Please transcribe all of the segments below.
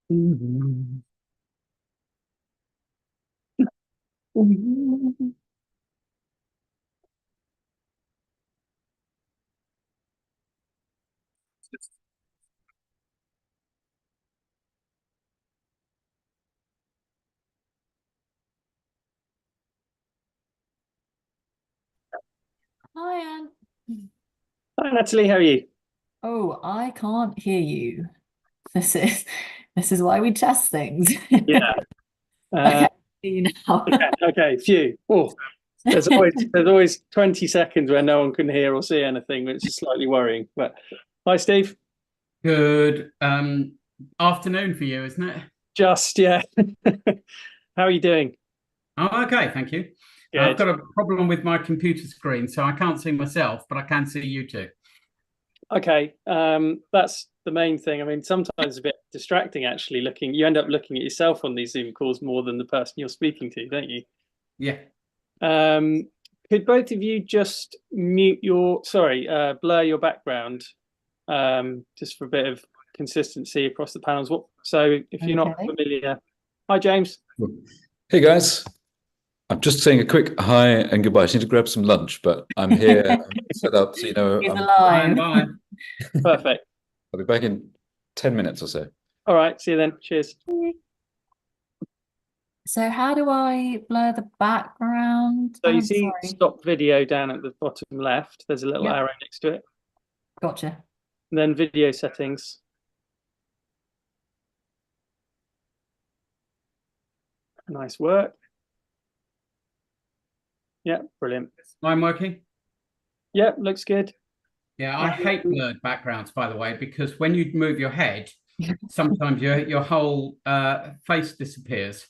Mhm. Hi, Anne. Hi, Natalie, how are you? Oh, I can't hear you. This is this is why we test things. Yeah. Okay, Uh, I hear you now. okay, phew. Oh, there's always 20 seconds where no one can hear or see anything, which is slightly worrying. But hi, Steve. Good afternoon for you, isn't it? Just yeah. How are you doing? Oh, okay, thank you. I've Good. got a problem with my computer screen, so I can't see myself, but I can see you two. Okay. That's the main thing. I mean, sometimes it's a bit distracting actually looking. You end up looking at yourself on these Zoom calls more than the person you're speaking to, don't you? Yeah. Um, could both of you just blur your background, just for a bit of consistency across the panels. So if you're not Okay. familiar, hi James. Hey guys, I'm just saying a quick hi and goodbye. I need to grab some lunch, but I'm here set up, so He's Bye and alive. bye. Perfect. I'll be back in 10 minutes or so. All right, see you then. Cheers. So how do I blur the background? So you I'm see sorry. stop video down at the bottom left. There's a little Yep, arrow next to it. gotcha. And then video settings. Nice work. Yeah, brilliant. I'm working. Yeah, looks good. Yeah, I hate blurred backgrounds, by the way, because when you move your head, sometimes your whole face disappears.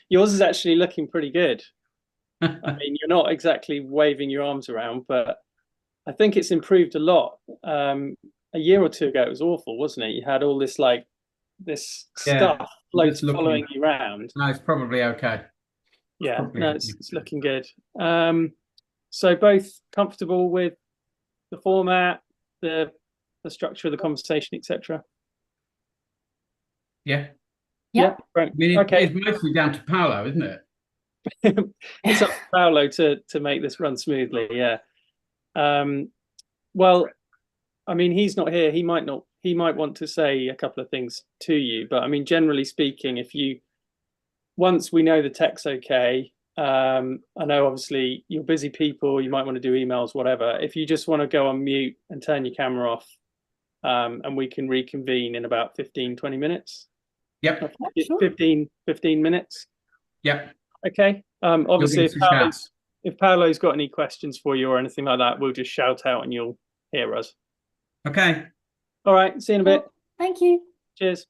Yours is actually looking pretty good. I mean, you're not exactly waving your arms around, but I think it's improved a lot. A year or two ago, it was awful, wasn't it? You had all this this Yeah, stuff just following looking. you around. No, it's probably okay. It's Yeah, probably no, okay. it's looking good. Um, so both comfortable with the format, the the structure of the conversation, etc. Yeah. Yeah, Yep. great. I mean, Okay, it's mostly down to Paolo, isn't it? it's up to Paolo to make this run smoothly. Yeah. Um, well, I mean, he's not here. He might not. He might want to say a couple of things to you, but I mean, generally speaking, if you once we know the tech's okay, I know obviously you're busy people. You might want to do emails, whatever. If you just want to go on mute and turn your camera off, and we can reconvene in about 15, 20 minutes. Yep. Yep, sure. 15 minutes. Yep. Okay. You'll give Obviously, us a shout. If Paolo's got any questions for you or anything like that, we'll just shout out and you'll hear us. Okay. All right. See you in a bit. Sure. Thank you. Cheers.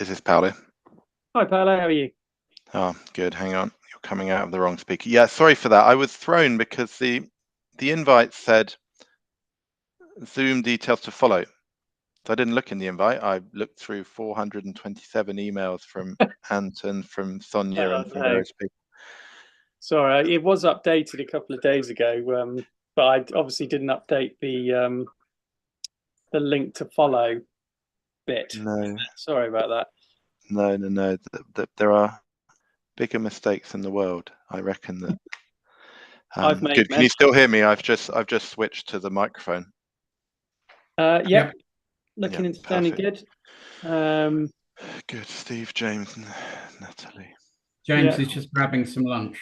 Is this Paolo? Hi, Paolo. How are you? Oh, good. Hang on. You're coming out of the wrong speaker. Yeah, sorry for that. I was thrown because the invite said Zoom details to follow. So I didn't look in the invite. I looked through 427 emails from Anton, from Sonia, and from various people. Sorry, it was updated a couple of days ago, but I obviously didn't update the link to follow bit. No. Sorry about that. No. There are bigger mistakes in the world. I reckon that. I've made good. Can you still hear me? I've just switched to the microphone. Yep. Looking and sounding good. Good. Steve, James, and Natalie. James is just grabbing some lunch.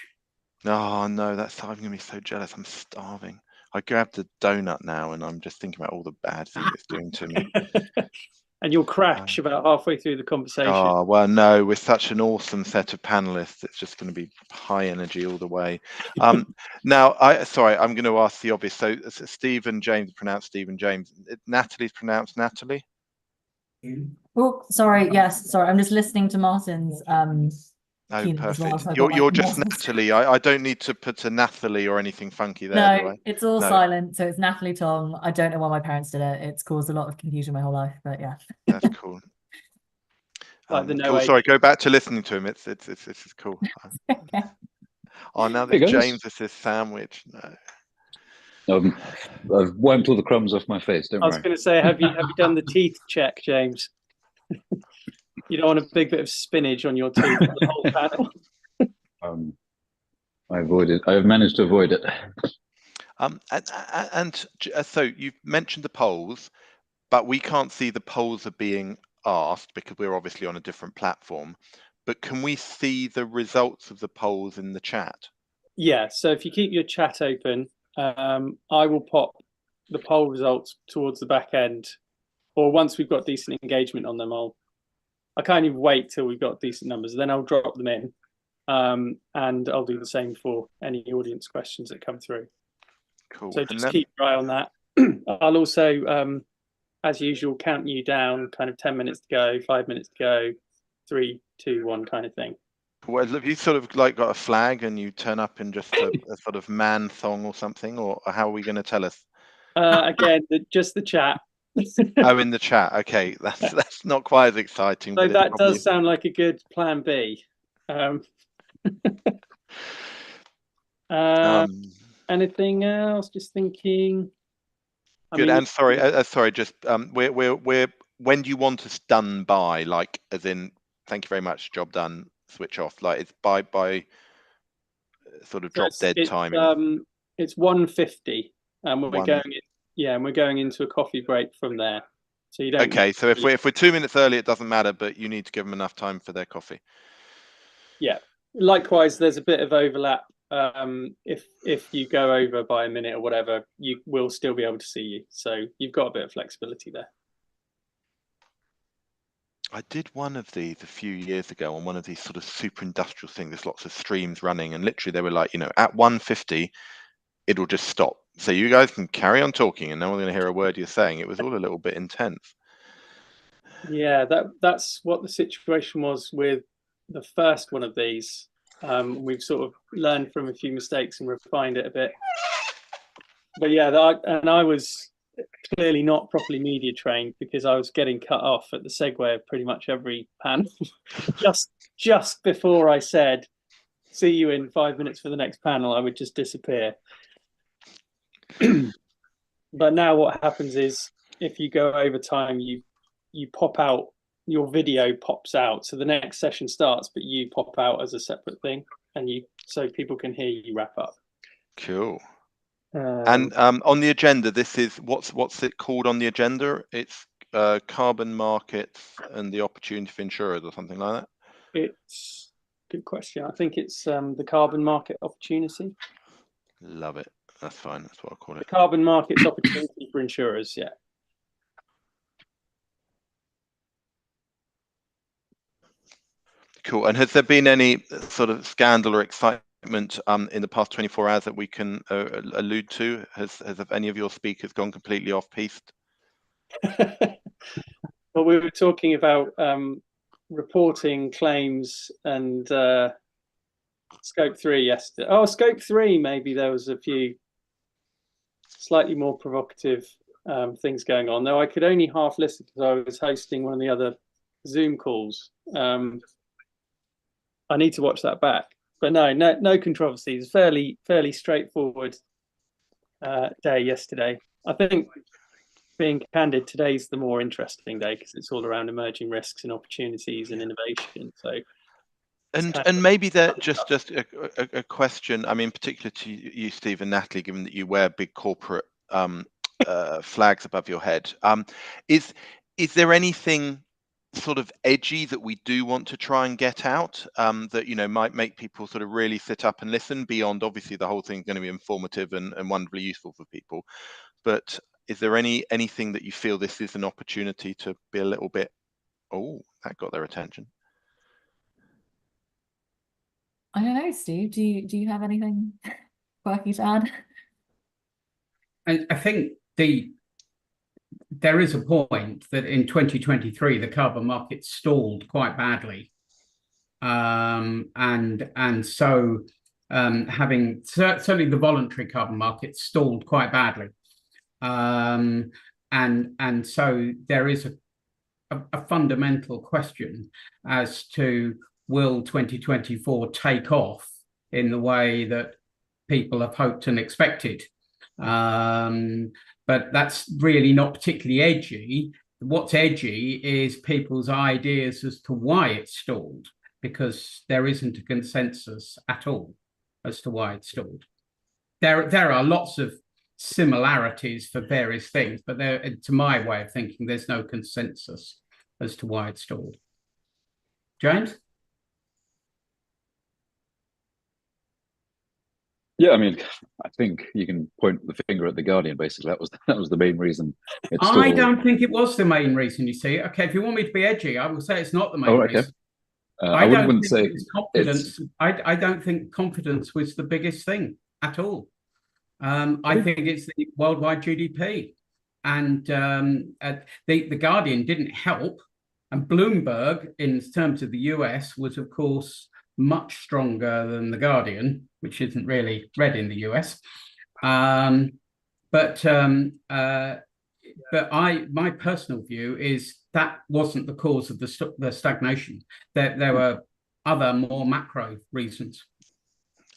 Oh no, I'm gonna be so jealous. I'm starving. I grabbed a donut now, and I'm just thinking about all the bad things it's doing to me. And you'll crash about halfway through the conversation. Oh well, no. With such an awesome set of panelists, it's just going to be high energy all the way. Now, I'm going to ask the obvious. So, Steve and James pronounced Steve and James. Natalie's pronounced Natalie. Oh, sorry. Yes, sorry. I'm just listening to Martin's. Oh, keynote as well, perfect. so You're just Natalie. I don't need to put a Nathalie or anything funky there, do No, I? it's all No. silent. So it's Natalie Tom. I don't know why my parents did it. It's caused a lot of confusion my whole life, but yeah. That's cool. Like the no cool. age. Sorry, go back to listening to him. It's cool. Okay. Oh, now Hey, that guys. James is his sandwich. No. I've wiped all the crumbs off my face. Don't I was worry. going to say, have you done the teeth check, James? You don't want a big bit of spinach on your teeth for the whole panel. I've managed to avoid it. So you've mentioned the polls, but we can't see the polls are being asked because we're obviously on a different platform. But can we see the results of the polls in the chat? Yeah, so if you keep your chat open, I will pop the poll results towards the back end, or once we've got decent engagement on them, I can't even wait till we've got decent numbers. Then I'll drop them in, and I'll do the same for any audience questions that come through. Cool. So just keep your eye on that. I'll also, as usual, count you down, kind of 10 minutes to go, 5 minutes to go, 3, 2, 1 kind of thing. Well, have you sort of like got a flag and you turn up in just a sort of man thong or something, or how are we going to tell us? Again, just the chat. Oh, in the chat. Okay, that's not quite as exciting. So but that does sound like a good plan B. Anything else? Just thinking. Good. And sorry, just we're when do you want us done by? Like, as in, thank you very much, job done, switch off. Like, it's by sort of drop dead timing. It's 1:50, and we're going. Yeah, and we're going into a coffee break from there. So you don't. Okay, so if we're 2 minutes early, it doesn't matter, but you need to give them enough time for their coffee. Yeah. Likewise, there's a bit of overlap. If you go over by a minute or whatever, you will still be able to see you. So you've got a bit of flexibility there. I did one of these a few years ago on one of these sort of super industrial things. There's lots of streams running, and literally they were like, at 1:50, it'll just stop. So you guys can carry on talking, and no one's going to hear a word you're saying. It was all a little bit intense. Yeah, that's what the situation was with the first one of these. We've sort of learned from a few mistakes and refined it a bit. But yeah, I was clearly not properly media trained because I was getting cut off at the segue of pretty much every panel. just before I said, "See you in 5 minutes for the next panel," I would just disappear. But now what happens is, if you go over time, you pop out, your video pops out, so the next session starts, but you pop out as a separate thing, and so people can hear you wrap up. Cool. And on the agenda, this is what's it called on the agenda? It's carbon markets and the opportunity for insurers, or something like that. It's a good question. I think it's the carbon market opportunity. Love it. That's fine. That's what I call it. The carbon markets opportunity for insurers. Yeah. Cool. And has there been any sort of scandal or excitement in the past 24 hours that we can allude to? Has any of your speakers gone completely off piste? Well, we were talking about reporting claims and scope 3 yesterday. Oh, scope 3, maybe there was a few slightly more provocative things going on, though I could only half listen because I was hosting one of the other Zoom calls. I need to watch that back. But no controversies. Fairly straightforward day yesterday. I think, being candid, today's the more interesting day because it's all around emerging risks and opportunities and innovation. So, and maybe that just a question. I mean, particularly to you, Steve and Natalie, given that you wear big corporate flags above your head. Is there anything sort of edgy that we do want to try and get out that might make people sort of really sit up and listen, beyond obviously the whole thing's going to be informative and wonderfully useful for people? But is there anything that you feel this is an opportunity to be a little bit, oh, that got their attention? I don't know, Steve. Do you have anything quirky to add? I think there is a point that in 2023 the carbon market stalled quite badly, and so having certainly the voluntary carbon market stalled quite badly, and so there is a fundamental question as to, will 2024 take off in the way that people have hoped and expected? But that's really not particularly edgy. What's edgy is people's ideas as to why it stalled, because there isn't a consensus at all as to why it stalled. There are lots of similarities for various things, but to my way of thinking, there's no consensus as to why it stalled. James? Yeah, I mean, I think you can point the finger at the Guardian. Basically, that was the main reason. I don't think it was the main reason. You see, okay, if you want me to be edgy, I will say it's not the main reason. I wouldn't say it was confidence. I don't think confidence was the biggest thing at all. I think it's the worldwide GDP, and the Guardian didn't help, and Bloomberg, in terms of the US, was of course much stronger than the Guardian, which isn't really read in the US. But my personal view is that wasn't the cause of the stagnation. There were other more macro reasons.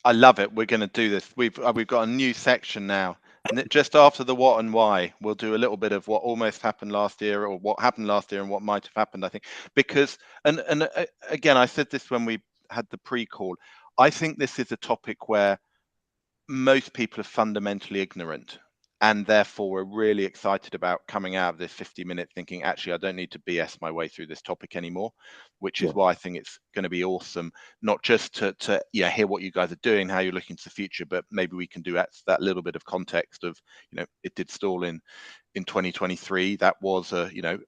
I love it. We're going to do this. We've got a new section now, and just after the what and why, we'll do a little bit of what almost happened last year, or what happened last year, and what might have happened. I think because and again, I said this when we had the pre-call. I think this is a topic where most people are fundamentally ignorant, and therefore we're really excited about coming out of this 50-minute thinking, actually, I don't need to BS my way through this topic anymore, which is why I think it's going to be awesome, not just to hear what you guys are doing, how you're looking to the future, but maybe we can do that little bit of context of, it did stall in 2023. That was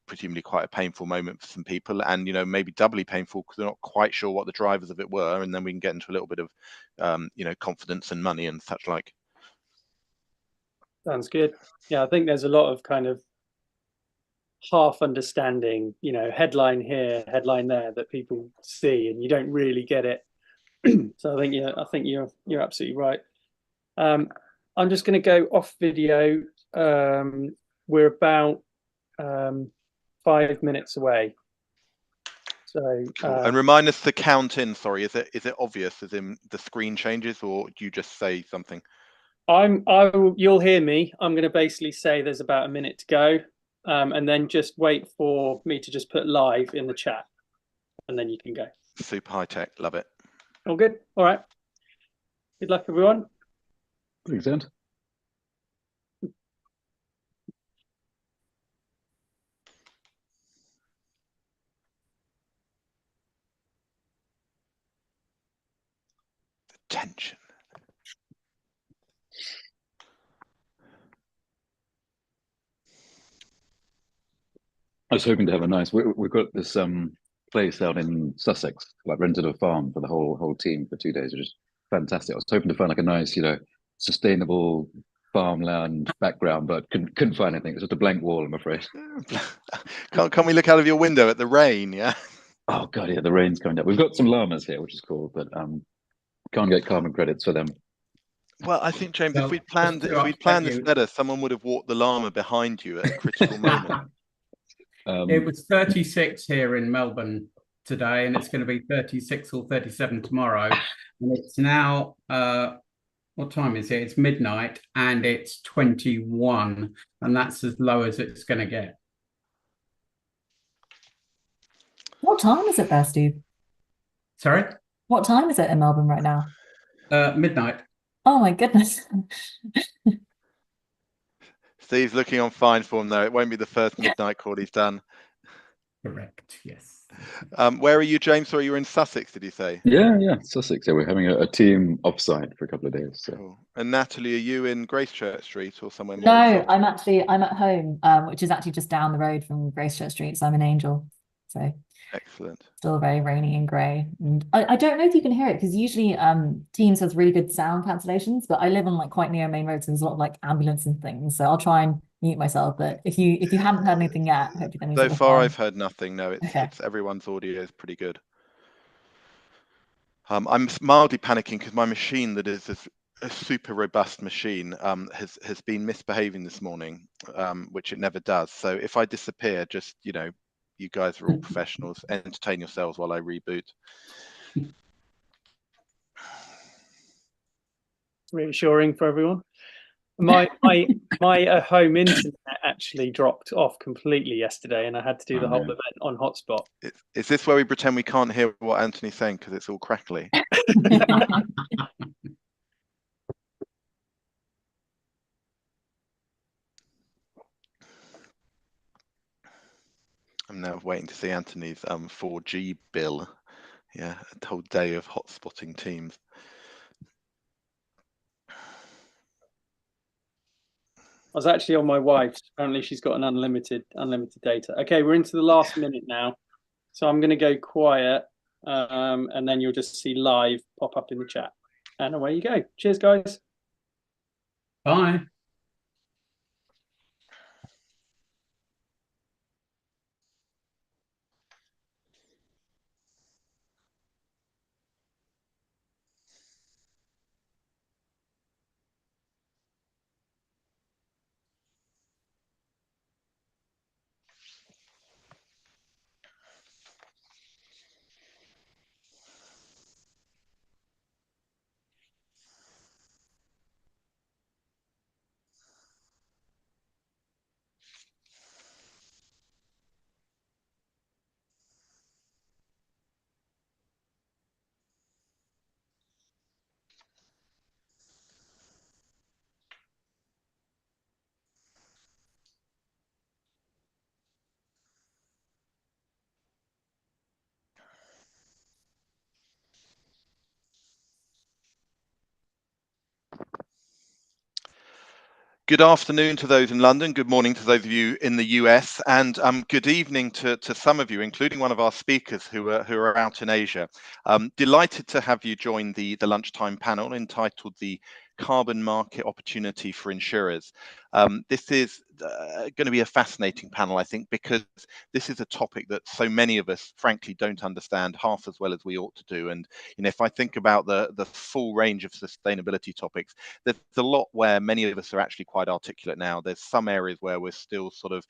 presumably quite a painful moment for some people, and maybe doubly painful because they're not quite sure what the drivers of it were, and then we can get into a little bit of confidence and money and such like. Sounds good. Yeah, I think there's a lot of kind of half understanding, headline here, headline there, that people see, and you don't really get it. So I think you're absolutely right. I'm just going to go off video. We're about 5 minutes away. So cool. And remind us to count in. Sorry, is it obvious as in the screen changes, or do you just say something? You'll hear me. I'm going to basically say there's about a minute to go, and then just wait for me to just put live in the chat, and then you can go. Super high tech, love it. All good. All right. Good luck, everyone. Thanks, Ed. Tension. I was hoping to have a nice. We've got this place out in Sussex, like rented a farm for the whole team for 2 days, which is fantastic. I was hoping to find like a nice, sustainable farmland background, but couldn't find anything. It's just a blank wall, I'm afraid. Can't we look out of your window at the rain? Yeah. Oh god, yeah, the rain's coming down. We've got some llamas here, which is cool, but can't get carbon credits for them. Well, I think, James, Well, just to if we'd upset planned this you, better, someone would have walked the llama behind you at a critical moment. it was 36 here in Melbourne today, and it's going to be 36 or 37 tomorrow. And it's now, what time is it? It's midnight, and it's 21, and that's as low as it's going to get. What time is it there, Steve? Sorry? What time is it in Melbourne right now? Midnight. Oh my goodness. Steve's looking on fine form though. It won't be the first midnight call he's done. Correct, yes. Where are you, James? Sorry, you're in Sussex, did you say? Yeah, Sussex. Yeah, we're having a team offsite for a couple of days. So. Cool. And Natalie, are you in Gracechurch Street or somewhere more No, exotic? I'm at home, which is actually just down the road from Gracechurch Street. So I'm in Angel. So Excellent. still very rainy and grey. And I don't know if you can hear it because usually Teams has really good sound cancellations, but I live on like quite near main roads, so there's a lot of like ambulance and things. So I'll try and mute myself. But if you haven't heard anything yet, hopefully that means So it'll far, fine. I've heard nothing. No, Okay. it's everyone's audio is pretty good. I'm mildly panicking because my machine that is a super robust machine has been misbehaving this morning, which it never does. So if I disappear, just you guys are all professionals. Entertain yourselves while I reboot. Reassuring for everyone. My home internet actually dropped off completely yesterday, and I had to do the whole event on hotspot. Is this where we pretend we can't hear what Anthony's saying because it's all crackly? I'm now waiting to see Anthony's 4G bill. Yeah, a whole day of hotspotting Teams. I was actually on my wife's. Apparently, she's got an unlimited data. Okay, we're into the last minute now, so I'm going to go quiet, and then you'll just see live pop up in the chat, and away you go. Cheers, guys. Bye. Good afternoon to those in London. Good morning to those of you in the US, and good evening to some of you, including one of our speakers who are out in Asia. Delighted to have you join the lunchtime panel entitled "The Carbon Market Opportunity for Insurers." This is going to be a fascinating panel, I think, because this is a topic that so many of us, frankly, don't understand half as well as we ought to do. And if I think about the full range of sustainability topics, there's a lot where many of us are actually quite articulate now. There's some areas where we're still sort of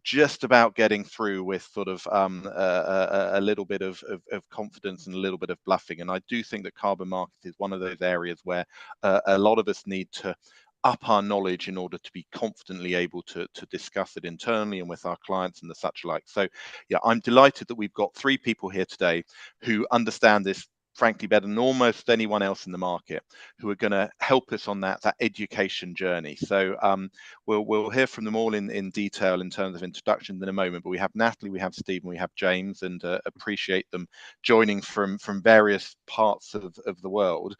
just about getting through with sort of a little bit of confidence and a little bit of bluffing. And I do think that carbon markets is one of those areas where a lot of us need to up our knowledge in order to be confidently able to discuss it internally and with our clients and the such like. So yeah, I'm delighted that we've got three people here today who understand this frankly better than almost anyone else in the market, who are going to help us on that education journey. So we'll hear from them all in detail in terms of introductions in a moment, but we have Natalie, we have Stephen, we have James, and appreciate them joining from various parts of the world.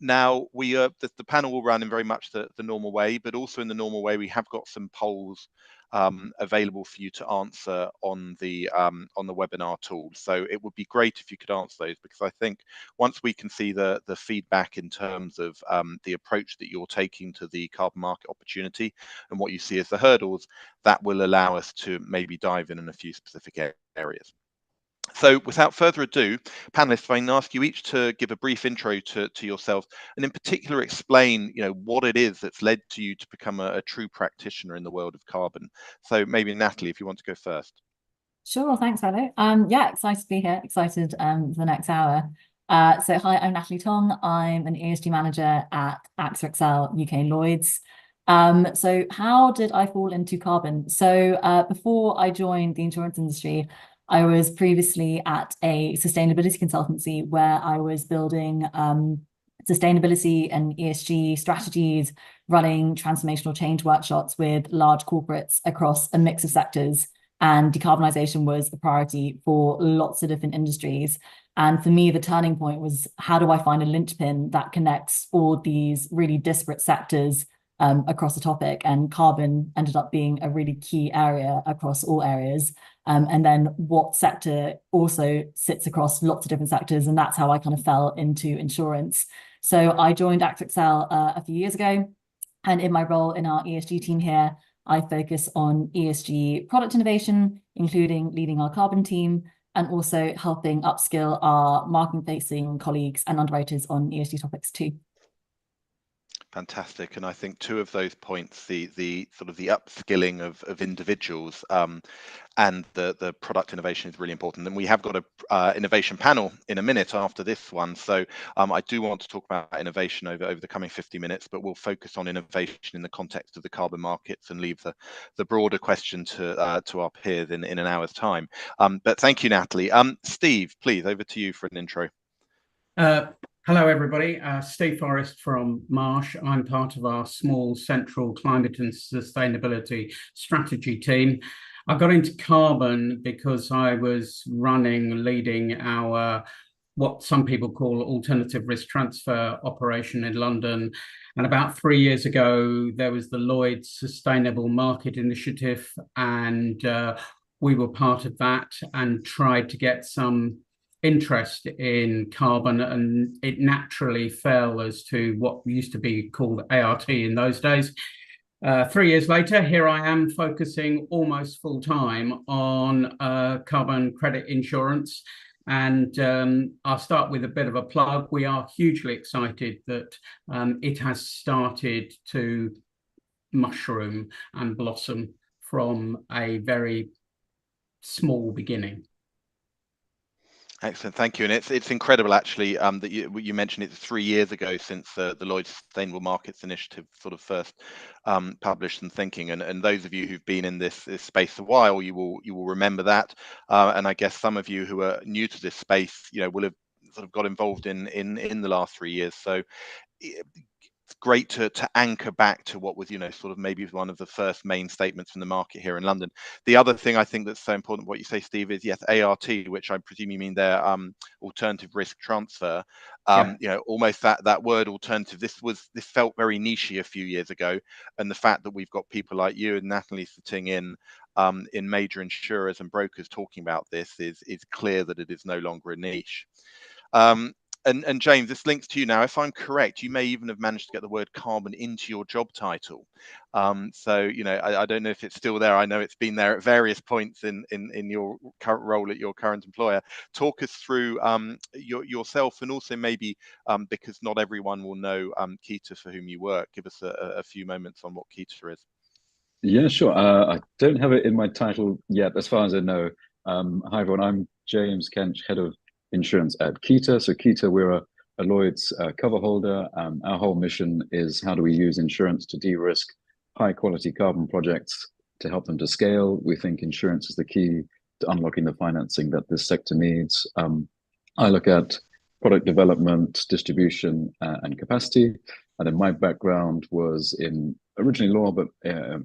Now the panel will run in very much the normal way, but also in the normal way we have got some polls available for you to answer on the webinar tool. So it would be great if you could answer those, because I think once we can see the feedback in terms of the approach that you're taking to the carbon market opportunity and what you see as the hurdles, that will allow us to maybe dive in a few specific areas. So without further ado, panelists, if I can ask you each to give a brief intro to yourselves, and in particular explain, what it is that's led to you to become a true practitioner in the world of carbon. So maybe Natalie, if you want to go first. Sure, thanks, Hello. Yeah, excited to be here, excited for the next hour. So hi, I'm Natalie Tong. I'm an ESG manager at AXA XL UK Lloyd's. So how did I fall into carbon? So before I joined the insurance industry, I was previously at a sustainability consultancy where I was building sustainability and ESG strategies, running transformational change workshops with large corporates across a mix of sectors. And decarbonisation was a priority for lots of different industries. And for me, the turning point was, how do I find a linchpin that connects all these really disparate sectors across the topic? And carbon ended up being a really key area across all areas. And then what sector also sits across lots of different sectors. And that's how I kind of fell into insurance. So I joined AXA XL a few years ago. And in my role in our ESG team here, I focus on ESG product innovation, including leading our carbon team, and also helping upskill our market-facing colleagues and underwriters on ESG topics too. Fantastic, and I think two of those points, the sort of the upskilling of individuals and the product innovation is really important. And we have got a innovation panel in a minute after this one, so I do want to talk about innovation over the coming 50 minutes, but we'll focus on innovation in the context of the carbon markets and leave the broader question to our peers in an hour's time. But thank you, Natalie. Steve, please, over to you for an intro. Hello, everybody. Steve Forrest from Marsh. I'm part of our small central climate and sustainability strategy team. I got into carbon because I was leading our, what some people call alternative risk transfer operation in London. And about 3 years ago, there was the Lloyd's Sustainable Market Initiative, and we were part of that and tried to get some interest in carbon, and it naturally fell as to what used to be called ART in those days. 3 years later, here I am focusing almost full time on carbon credit insurance. And I'll start with a bit of a plug. We are hugely excited that it has started to mushroom and blossom from a very small beginning. Excellent, thank you. And it's incredible, actually, that you mentioned it's 3 years ago since the Lloyd's Sustainable Markets Initiative sort of first published some thinking. And those of you who've been in this space a while, you will remember that. And I guess some of you who are new to this space, will have sort of got involved in the last 3 years. So it's great to anchor back to what was, sort of maybe one of the first main statements from the market here in London. The other thing I think that's so important, what you say, Steve, is yes, ART, which I presume you mean there, alternative risk transfer. Almost that word alternative. This felt very nichey a few years ago, and the fact that we've got people like you and Natalie sitting in major insurers and brokers talking about this is clear that it is no longer a niche. And James, this links to you now. If I'm correct, you may even have managed to get the word carbon into your job title. So, I don't know if it's still there. I know it's been there at various points in your current role at your current employer. Talk us through yourself, and also maybe because not everyone will know Kita, for whom you work. Give us a few moments on what Kita is. Yeah, sure. I don't have it in my title yet, as far as I know. Hi, everyone. I'm James Kench, head of insurance at Kita. So Kita, we're a Lloyd's cover holder. Our whole mission is, how do we use insurance to de-risk high quality carbon projects to help them to scale? We think insurance is the key to unlocking the financing that this sector needs. I look at product development, distribution, and capacity. And then my background was in originally law, but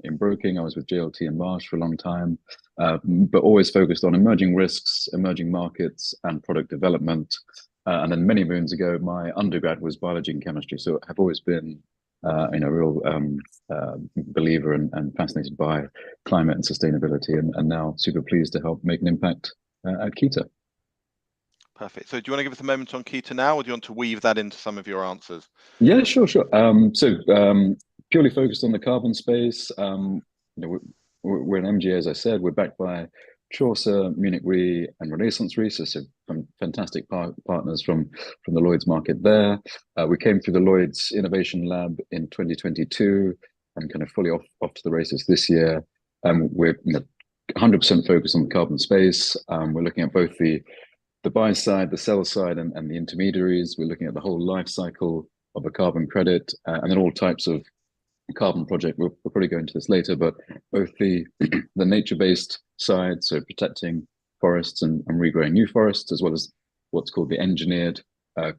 in broking. I was with JLT and Marsh for a long time, but always focused on emerging risks, emerging markets, and product development. And then many moons ago, my undergrad was biology and chemistry. So I've always been a real believer and fascinated by climate and sustainability, and now super pleased to help make an impact at Kita. Perfect. So do you want to give us a moment on Kita now, or do you want to weave that into some of your answers? Yeah, sure. Purely focused on the carbon space. We're an MGA, as I said. We're backed by Chaucer, Munich Re, and Renaissance Re, so some fantastic partners from the Lloyd's market there. We came through the Lloyd's Innovation Lab in 2022 and kind of fully off to the races this year. We're 100% focused on the carbon space. We're looking at both the buy side, the sell side, and the intermediaries. We're looking at the whole life cycle of a carbon credit, and then all types of carbon project. We'll probably go into this later, but both the nature-based side, so protecting forests and regrowing new forests, as well as what's called the engineered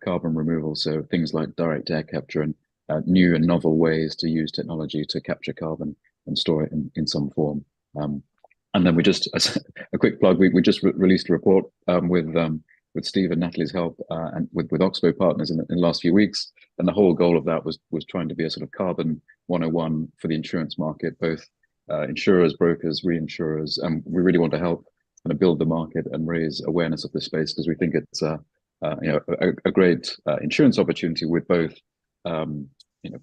carbon removal, so things like direct air capture and new and novel ways to use technology to capture carbon and store it in some form. And then we just, as a quick plug, we just released a report with Steve and Natalie's help and with Oxbow Partners in the last few weeks. And the whole goal of that was trying to be a sort of carbon 101 for the insurance market, both insurers, brokers, reinsurers. And we really want to help kind of build the market and raise awareness of this space, because we think it's a great insurance opportunity with both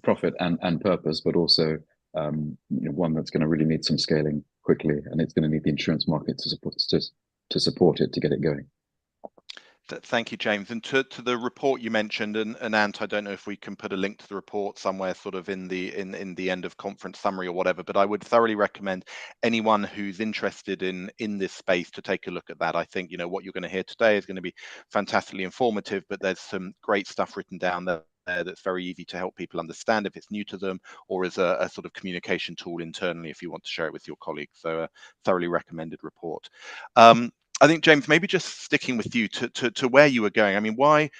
profit and purpose, but also one that's going to really need some scaling quickly, and it's going to need the insurance market to support it to get it going. Thank you, James. And to the report you mentioned, and Ant, I don't know if we can put a link to the report somewhere, sort of in the end of conference summary or whatever. But I would thoroughly recommend anyone who's interested in this space to take a look at that. I think what you're going to hear today is going to be fantastically informative, but there's some great stuff written down there that's very easy to help people understand if it's new to them, or as a sort of communication tool internally if you want to share it with your colleagues. So a thoroughly recommended report. I think, James, maybe just sticking with you to where you were going. I mean, why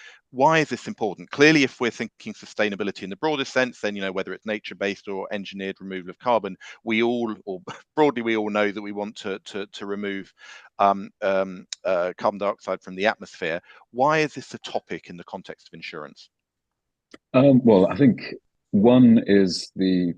is this important? Clearly, if we're thinking sustainability in the broader sense, then whether it's nature-based or engineered removal of carbon, we all know that we want to remove carbon dioxide from the atmosphere. Why is this a topic in the context of insurance? Well, I think one is the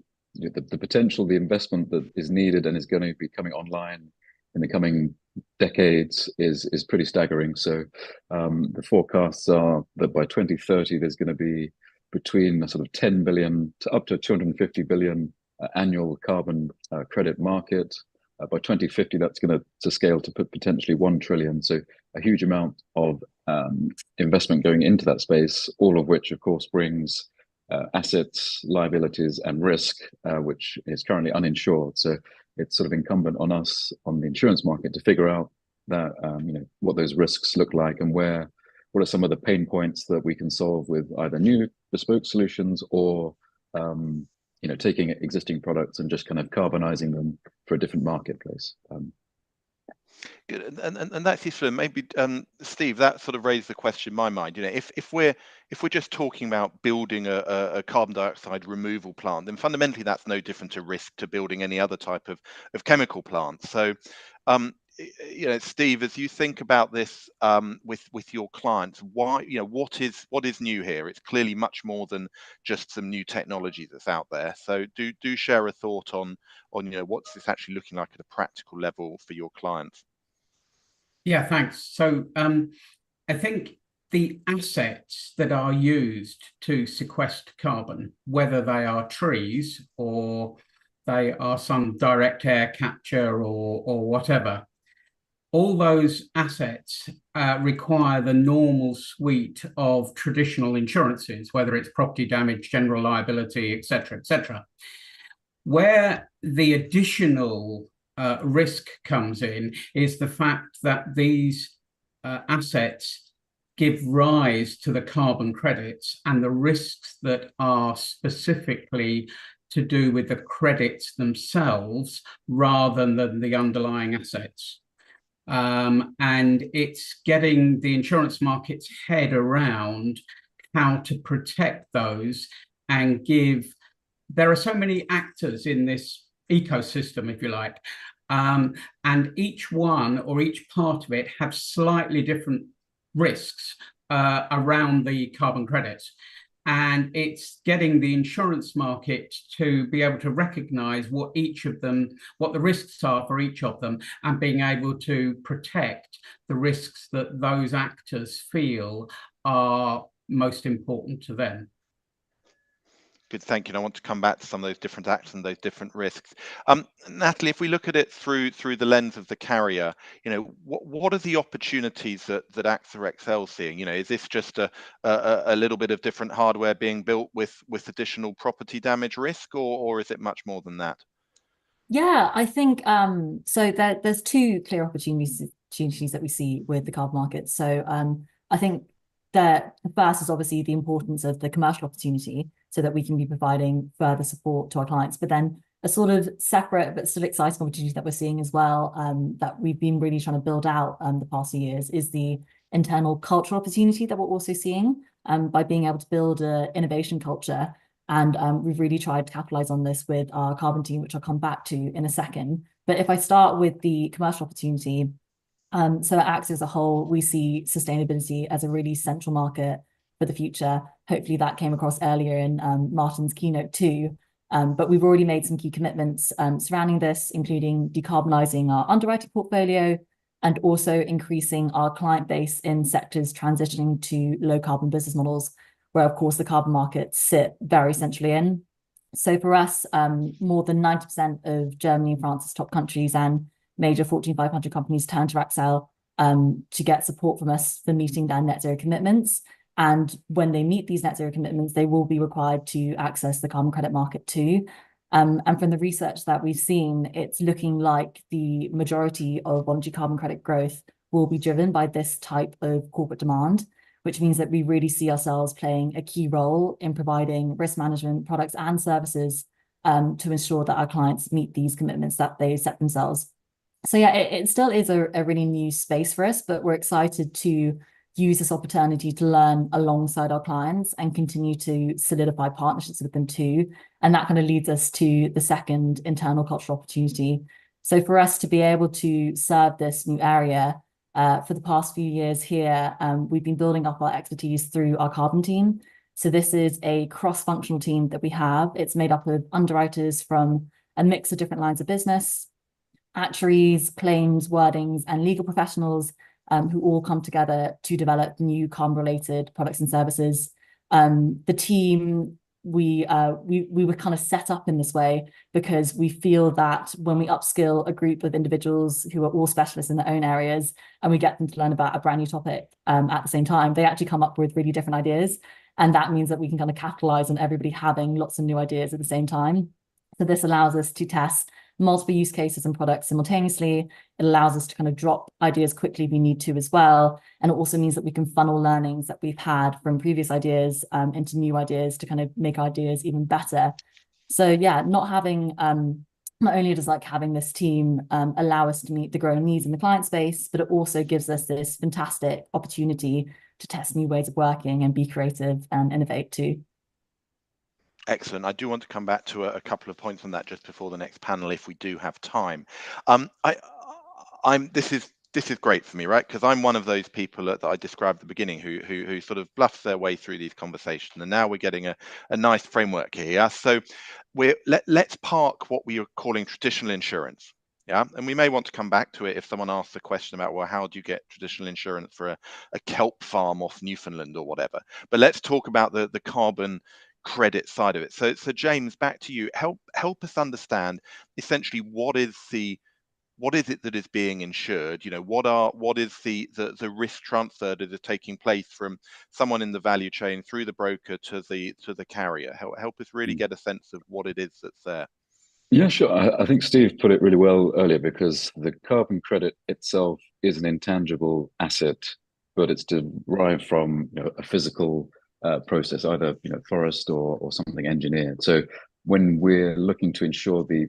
potential, the investment that is needed and is going to be coming online in the coming decades is pretty staggering. So the forecasts are that by 2030 there's going to be between a sort of 10 billion to up to 250 billion annual carbon credit market. By 2050 that's going to scale to potentially 1 trillion. So a huge amount of investment going into that space, all of which of course brings assets, liabilities, and risk, which is currently uninsured. So it's sort of incumbent on us on the insurance market to figure out that what those risks look like and what are some of the pain points that we can solve with either new bespoke solutions or taking existing products and just kind of carbonizing them for a different marketplace. Good, and that's useful. Maybe Steve, that sort of raised the question in my mind. If we're just talking about building a carbon dioxide removal plant, then fundamentally that's no different to risk to building any other type of chemical plant. So, Steve, as you think about this with your clients, why what is new here? It's clearly much more than just some new technology that's out there. So do share a thought on what's this actually looking like at a practical level for your clients. Yeah, thanks. So I think the assets that are used to sequester carbon, whether they are trees or they are some direct air capture or whatever, all those assets require the normal suite of traditional insurances, whether it's property damage, general liability, etc., etc. Where the additional risk comes in is the fact that these assets give rise to the carbon credits and the risks that are specifically to do with the credits themselves rather than the underlying assets. And it's getting the insurance market's head around how to protect those and there are so many actors in this ecosystem, if you like, and each one or each part of it have slightly different risks around the carbon credits. And it's getting the insurance market to be able to recognize what the risks are for each of them, and being able to protect the risks that those actors feel are most important to them. Good, thank you. And I want to come back to some of those different actions, those different risks. Natalie, if we look at it through the lens of the carrier, what are the opportunities that AXA XL is seeing? Is this just a little bit of different hardware being built with additional property damage risk, or is it much more than that? Yeah, I think so there's two clear opportunities that we see with the carbon market. So I think that the first is obviously the importance of the commercial opportunity, so that we can be providing further support to our clients. But then a sort of separate but still exciting opportunity that we're seeing as well, that we've been really trying to build out the past few years, is the internal cultural opportunity that we're also seeing by being able to build an innovation culture. And we've really tried to capitalize on this with our carbon team, which I'll come back to in a second. But if I start with the commercial opportunity, so at AXA as a whole, we see sustainability as a really central market for the future. Hopefully that came across earlier in Martin's keynote too. But we've already made some key commitments surrounding this, including decarbonising our underwriting portfolio and also increasing our client base in sectors transitioning to low carbon business models, where of course the carbon markets sit very centrally in. So for us, more than 90% of Germany and France's top countries and major Fortune 500 companies turn to AXA to get support from us for meeting their net zero commitments. And when they meet these net zero commitments, they will be required to access the carbon credit market too. And from the research that we've seen, it's looking like the majority of voluntary carbon credit growth will be driven by this type of corporate demand, which means that we really see ourselves playing a key role in providing risk management products and services to ensure that our clients meet these commitments that they set themselves. So yeah, it still is a really new space for us, but we're excited to use this opportunity to learn alongside our clients and continue to solidify partnerships with them too. And that kind of leads us to the second internal cultural opportunity. So for us to be able to serve this new area, for the past few years here, we've been building up our expertise through our carbon team. So this is a cross-functional team that we have. It's made up of underwriters from a mix of different lines of business, actuaries, claims, wordings, and legal professionals who all come together to develop new carbon-related products and services. The team, we were kind of set up in this way because we feel that when we upskill a group of individuals who are all specialists in their own areas and we get them to learn about a brand new topic at the same time, they actually come up with really different ideas. And that means that we can kind of capitalize on everybody having lots of new ideas at the same time. So this allows us to test multiple use cases and products simultaneously. It allows us to kind of drop ideas quickly if we need to as well. And it also means that we can funnel learnings that we've had from previous ideas into new ideas to kind of make ideas even better. So yeah, not only does like having this team allow us to meet the growing needs in the client space, but it also gives us this fantastic opportunity to test new ways of working and be creative and innovate too. Excellent. I do want to come back to a couple of points on that just before the next panel, if we do have time. This is great for me, right? Because I'm one of those people that I described at the beginning who sort of bluffs their way through these conversations, and now we're getting a nice framework here. So let's park what we are calling traditional insurance. Yeah, and we may want to come back to it if someone asks a question about, well, how do you get traditional insurance for a kelp farm off Newfoundland or whatever? But let's talk about the carbon credit side of it. So James, back to you. Help us understand essentially what is it that is being insured? What is the risk transfer that is taking place from someone in the value chain through the broker to the carrier? Help us really get a sense of what it is that's there. Yeah, sure. I think Steve put it really well earlier, because the carbon credit itself is an intangible asset, but it's derived from a physical process, either forest or something engineered. So when we're looking to insure the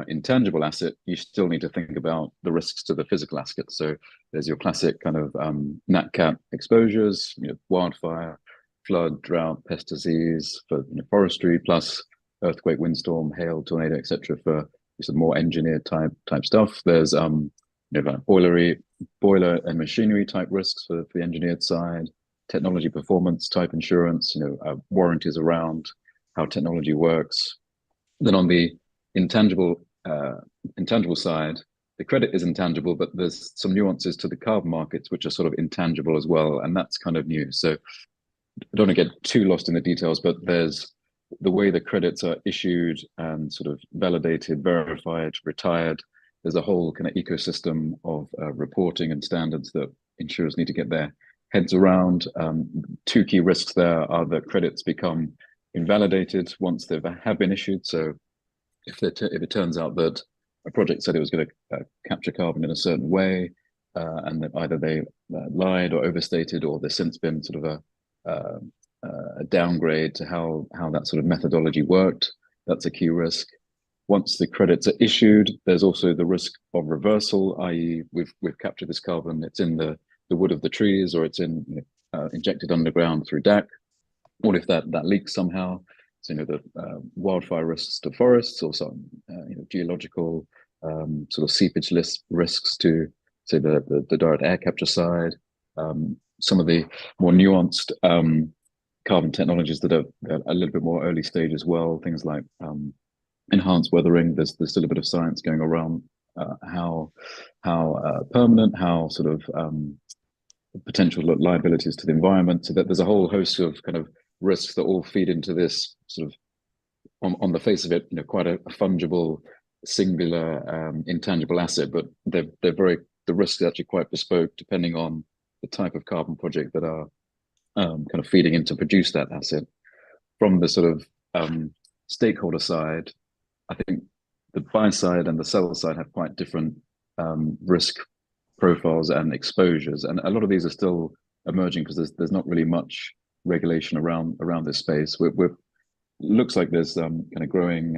intangible asset, you still need to think about the risks to the physical asset. So there's your classic kind of nat cat exposures, wildfire, flood, drought, pest, disease for forestry, plus earthquake, windstorm, hail, tornado, etc. for some more engineered type stuff. There's boiler and machinery type risks for the engineered side, technology performance type insurance, warranties around how technology works. Then on the intangible side, the credit is intangible, but there's some nuances to the carbon markets which are sort of intangible as well, and that's kind of new. So I don't want to get too lost in the details, but there's the way the credits are issued and sort of validated, verified, retired. There's a whole kind of ecosystem of reporting and standards that insurers need to get their heads around. Two key risks there are that credits become invalidated once they have been issued. So if it turns out that a project said it was going to capture carbon in a certain way, and that either they lied or overstated, or there's since been sort of a downgrade to how that sort of methodology worked, that's a key risk. Once the credits are issued, there's also the risk of reversal, i.e., we've captured this carbon, it's in the wood of the trees, or it's injected underground through DAC. What if that leaks somehow? So the wildfire risks to forests, or some geological sort of seepage risks to, say, the direct air capture side. Some of the more nuanced carbon technologies that are a little bit more early stage as well, things like enhanced weathering. There's still a bit of science going around how permanent, how sort of potential liabilities to the environment. So that there's a whole host of kind of risks that all feed into this sort of, on the face of it, quite a fungible, singular, intangible asset. But the risks are actually quite bespoke depending on the type of carbon project that are kind of feeding in to produce that asset. From the sort of stakeholder side, I think the buy side and the sell side have quite different risk profiles and exposures, and a lot of these are still emerging because there's not really much regulation around this space. We're looks like there's kind of growing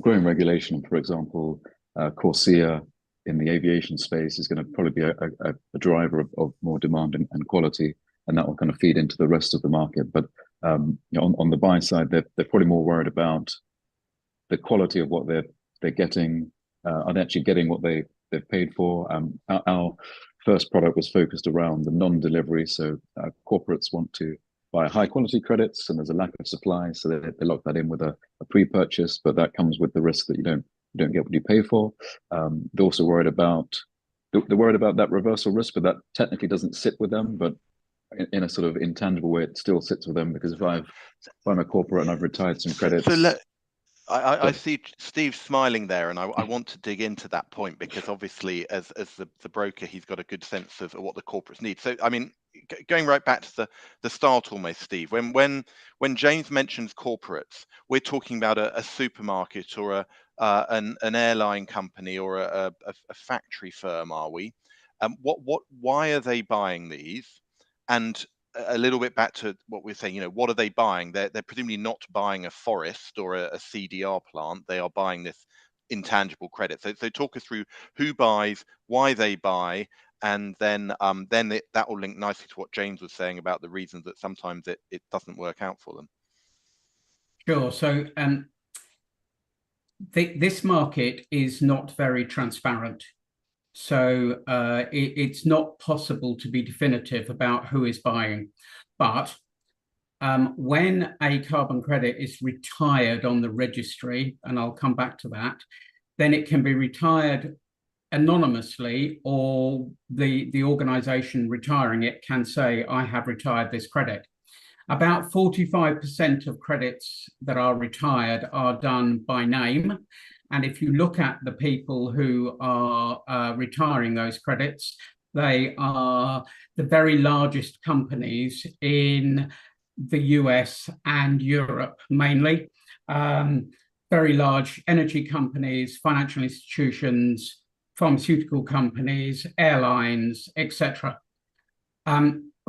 regulation. For example, CORSIA in the aviation space is going to probably be a driver of more demand and quality, and that will kind of feed into the rest of the market. But on the buy side, they're probably more worried about the quality of what they're getting. Are they actually getting what they've paid for? Our first product was focused around the non-delivery. So corporates want to buy high quality credits, and there's a lack of supply, so they lock that in with a pre-purchase. But that comes with the risk that you don't get what you pay for. They're also worried about that reversal risk, but that technically doesn't sit with them. But in a sort of intangible way, it still sits with them, because if I'm a corporate and I've retired some credits. So I see Steve smiling there, and I want to dig into that point, because obviously as the broker, he's got a good sense of what the corporates need. So I mean, going right back to the start almost, Steve, when James mentions corporates, we're talking about a supermarket or an airline company or a factory firm, are we? Why are they buying these? And a little bit back to what we're saying, what are they buying? They're presumably not buying a forest or a CDR plant. They are buying this intangible credit. So talk us through who buys, why they buy, and then that will link nicely to what James was saying about the reasons that sometimes it doesn't work out for them. Sure. So this market is not very transparent. So it's not possible to be definitive about who is buying. But when a carbon credit is retired on the registry, and I'll come back to that, then it can be retired anonymously, or the organization retiring it can say, I have retired this credit. About 45% of credits that are retired are done by name. And if you look at the people who are retiring those credits, they are the very largest companies in the US and Europe mainly. Very large energy companies, financial institutions, pharmaceutical companies, airlines, etc.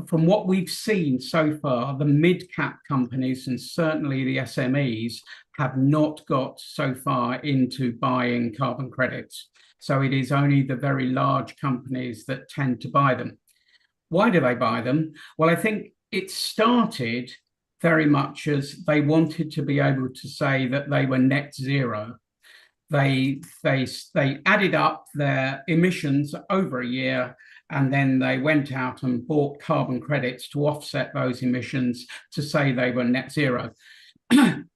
From what we've seen so far, the mid-cap companies and certainly the SMEs have not got so far into buying carbon credits. So it is only the very large companies that tend to buy them. Why do they buy them? Well, I think it started very much as they wanted to be able to say that they were net zero. They added up their emissions over a year, and then they went out and bought carbon credits to offset those emissions to say they were net zero.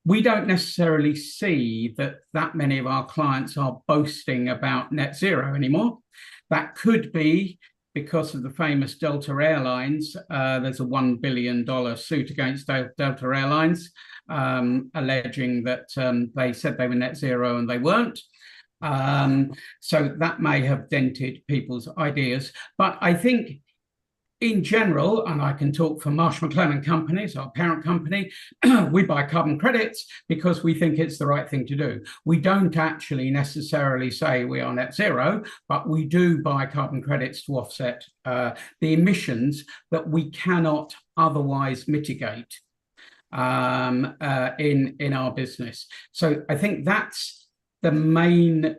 We don't necessarily see that many of our clients are boasting about net zero anymore. That could be because of the famous Delta Airlines. There's a $1 billion suit against Delta Airlines, alleging that they said they were net zero and they weren't. So that may have dented people's ideas. But I think in general, and I can talk for Marsh McLennan Companies, our parent company, we buy carbon credits because we think it's the right thing to do. We don't actually necessarily say we are net zero, but we do buy carbon credits to offset the emissions that we cannot otherwise mitigate in our business. So I think that's the main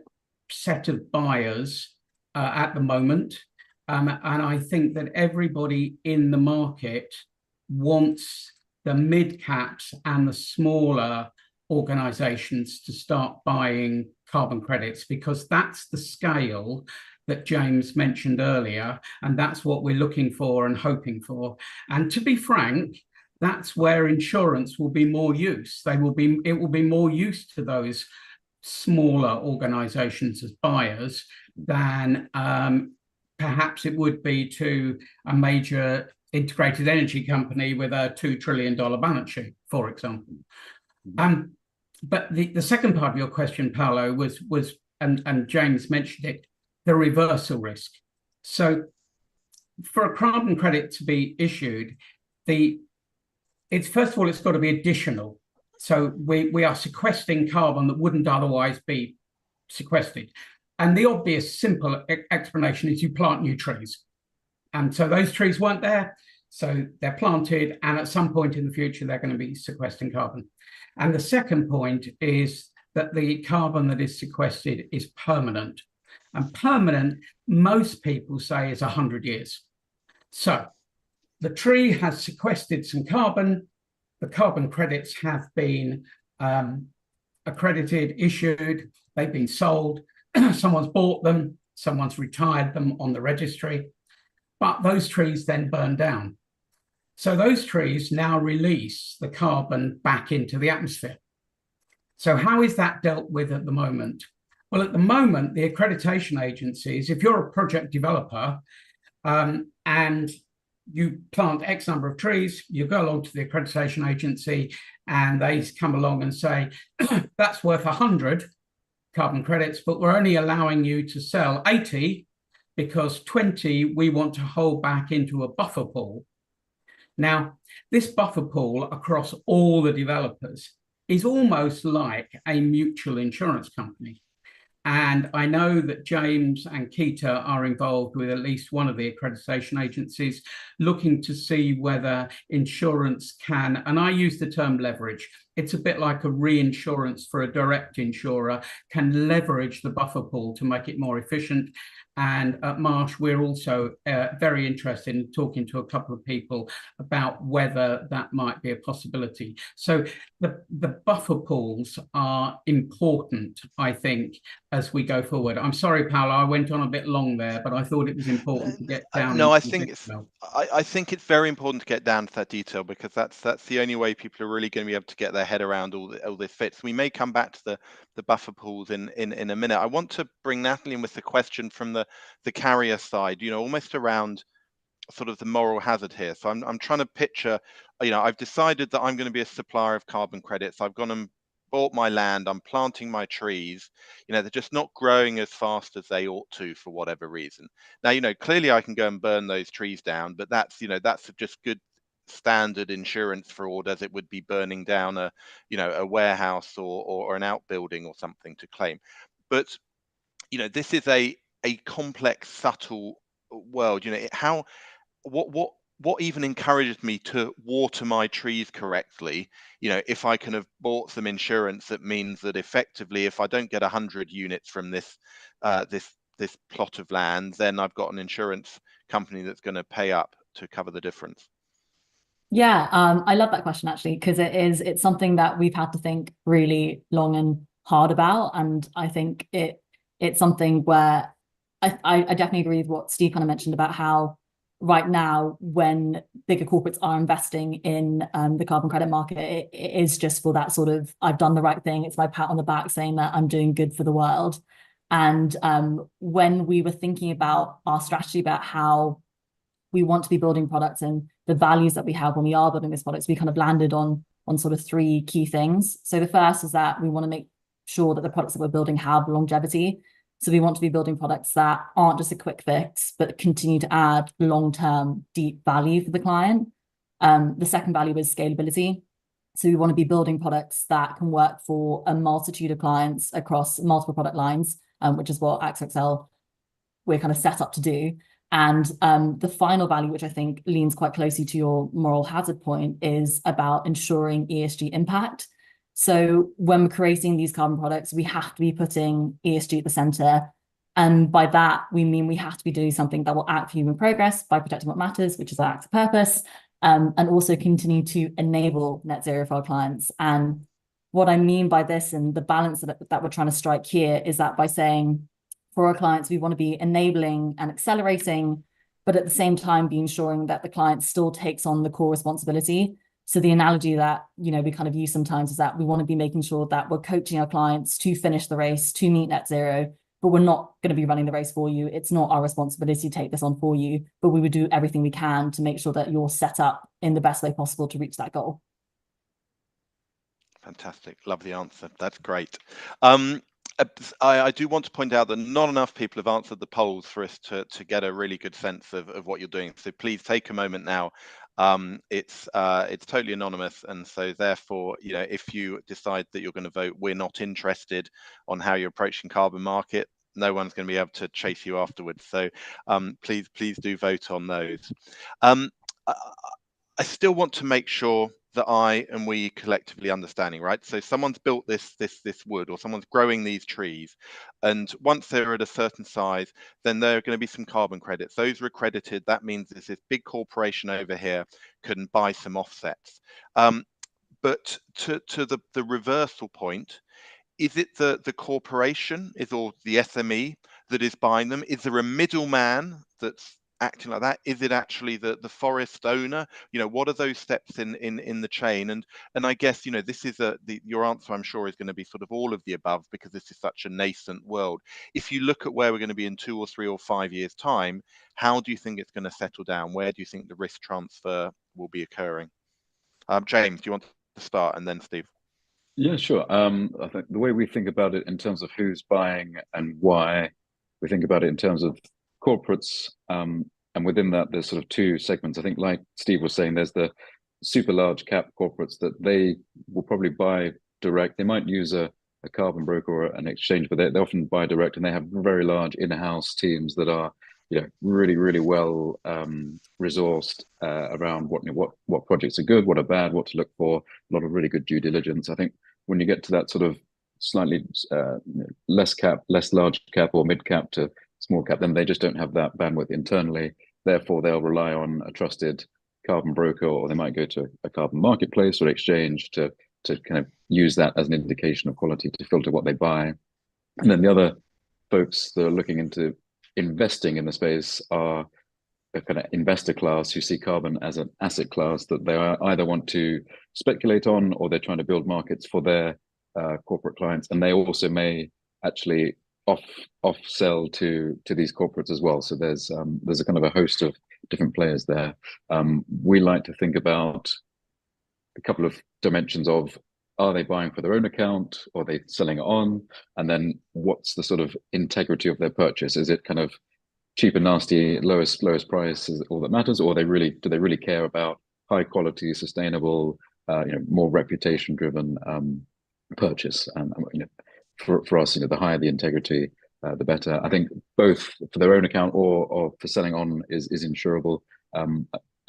set of buyers at the moment. And I think that everybody in the market wants the mid caps and the smaller organizations to start buying carbon credits, because that's the scale that James mentioned earlier. And that's what we're looking for and hoping for. And to be frank, that's where insurance will be more use. It will be more use to those smaller organizations as buyers than perhaps it would be to a major integrated energy company with a $2 trillion balance sheet, for example. But the second part of your question, Paolo, was and James mentioned it, the reversal risk. So for a carbon credit to be issued, it's first of all, it's got to be additional. So we are sequestering carbon that wouldn't otherwise be sequestered. And the obvious, simple explanation is you plant new trees. And so those trees weren't there, so they're planted, and at some point in the future, they're going to be sequestering carbon. And the second point is that the carbon that is sequestered is permanent. And permanent, most people say, is 100 years. So the tree has sequestered some carbon. The carbon credits have been accredited, issued, they've been sold. Someone's bought them, someone's retired them on the registry, but those trees then burn down. So those trees now release the carbon back into the atmosphere. So how is that dealt with at the moment? Well, at the moment, the accreditation agencies, if you're a project developer and you plant X number of trees, you go along to the accreditation agency and they come along and say, that's worth 100 carbon credits, but we're only allowing you to sell 80 because 20 we want to hold back into a buffer pool. Now, this buffer pool across all the developers is almost like a mutual insurance company. And I know that James and Keita are involved with at least one of the accreditation agencies looking to see whether insurance can, and I use the term leverage, it's a bit like a reinsurance for a direct insurer, can leverage the buffer pool to make it more efficient. And at Marsh, we're also very interested in talking to a couple of people about whether that might be a possibility. So the buffer pools are important, I think, as we go forward. I'm sorry, Paolo, I went on a bit long there, but I thought it was important to get down. No, I think it's very important to get down to that detail, because that's the only way people are really going to be able to get their head around all this fits. We may come back to the buffer pools in a minute. I want to bring Natalie in with the question from the carrier side, almost around sort of the moral hazard here. So I'm trying to picture, I've decided that I'm going to be a supplier of carbon credits. I've gone and bought my land, I'm planting my trees, they're just not growing as fast as they ought to for whatever reason. Now, clearly I can go and burn those trees down, but that's just good standard insurance fraud, as it would be burning down a warehouse or an outbuilding or something to claim. But this is a complex, subtle world. What even encouraged me to water my trees correctly, if I can have bought some insurance, that means that effectively, if I don't get 100 units from this this plot of land, then I've got an insurance company that's going to pay up to cover the difference. Yeah, I love that question, actually, because it's something that we've had to think really long and hard about. And I think it's something where I definitely agree with what Steve kind of mentioned about how right now, when bigger corporates are investing in the carbon credit market, it is just for that sort of, I've done the right thing. It's my pat on the back saying that I'm doing good for the world. And when we were thinking about our strategy, about how we want to be building products and the values that we have when we are building these products, we kind of landed on sort of three key things. So the first is that we want to make sure that the products that we're building have longevity. So we want to be building products that aren't just a quick fix, but continue to add long-term, deep value for the client. The second value is scalability. So we want to be building products that can work for a multitude of clients across multiple product lines, which is what AXOXL we're kind of set up to do. And the final value, which I think leans quite closely to your moral hazard point, is about ensuring ESG impact. So when we're creating these carbon products, we have to be putting ESG at the center. And by that, we mean we have to be doing something that will act for human progress by protecting what matters, which is our act of purpose, and also continue to enable net zero for our clients. And what I mean by this and the balance that we're trying to strike here is that by saying, for our clients, we want to be enabling and accelerating, but at the same time be ensuring that the client still takes on the core responsibility. So the analogy that, you know, we kind of use sometimes is that we want to be making sure that we're coaching our clients to finish the race, to meet net zero, but we're not going to be running the race for you. It's not our responsibility to take this on for you, but we would do everything we can to make sure that you're set up in the best way possible to reach that goal. Fantastic. Lovely answer. That's great. I do want to point out that not enough people have answered the polls for us to get a really good sense of what you're doing. So please take a moment now. It's totally anonymous, and so therefore, you know, if you decide that you're going to vote, we're not interested on how you're approaching carbon market. No one's going to be able to chase you afterwards. So please do vote on those. I still want to make sure that I and we collectively understanding, right? So someone's built this wood, or someone's growing these trees, and once they're at a certain size, then there are going to be some carbon credits. Those are accredited. That means this big corporation over here can buy some offsets. But to the reversal point, is it the corporation, or the SME that is buying them? Is there a middleman that's acting like that? Is it actually the forest owner? You know, what are those steps in the chain? And I guess, you know, this is your answer, I'm sure, is going to be sort of all of the above, because this is such a nascent world. If you look at where we're going to be in 2 or 3 or 5 years' time, how do you think it's going to settle down? Where do you think the risk transfer will be occurring? James, do you want to start, and then Steve? Yeah, sure. I think the way we think about it in terms of who's buying and why, we think about it in terms of corporates, and within that, there's sort of two segments. I think, like Steve was saying, there's the super large cap corporates that they will probably buy direct. They might use a carbon broker or an exchange, but they often buy direct, and they have very large in-house teams that are, you know, really well resourced around what projects are good, what are bad, what to look for. A lot of really good due diligence. I think when you get to that sort of slightly less large cap or mid cap to small cap, then they just don't have that bandwidth internally. Therefore, they'll rely on a trusted carbon broker, or they might go to a carbon marketplace or exchange to kind of use that as an indication of quality to filter what they buy. And then the other folks that are looking into investing in the space are a kind of investor class who see carbon as an asset class that they either want to speculate on, or they're trying to build markets for their corporate clients, and they also may actually off sell to these corporates as well. So there's a kind of a host of different players there. We like to think about a couple of dimensions of, are they buying for their own account, or are they selling it on? And then what's the sort of integrity of their purchase? Is it kind of cheap and nasty, lowest price is all that matters, or do they really care about high quality, sustainable, more reputation driven purchase? And you know, for us, you know, the higher the integrity, the better. I think both for their own account or for selling on is insurable,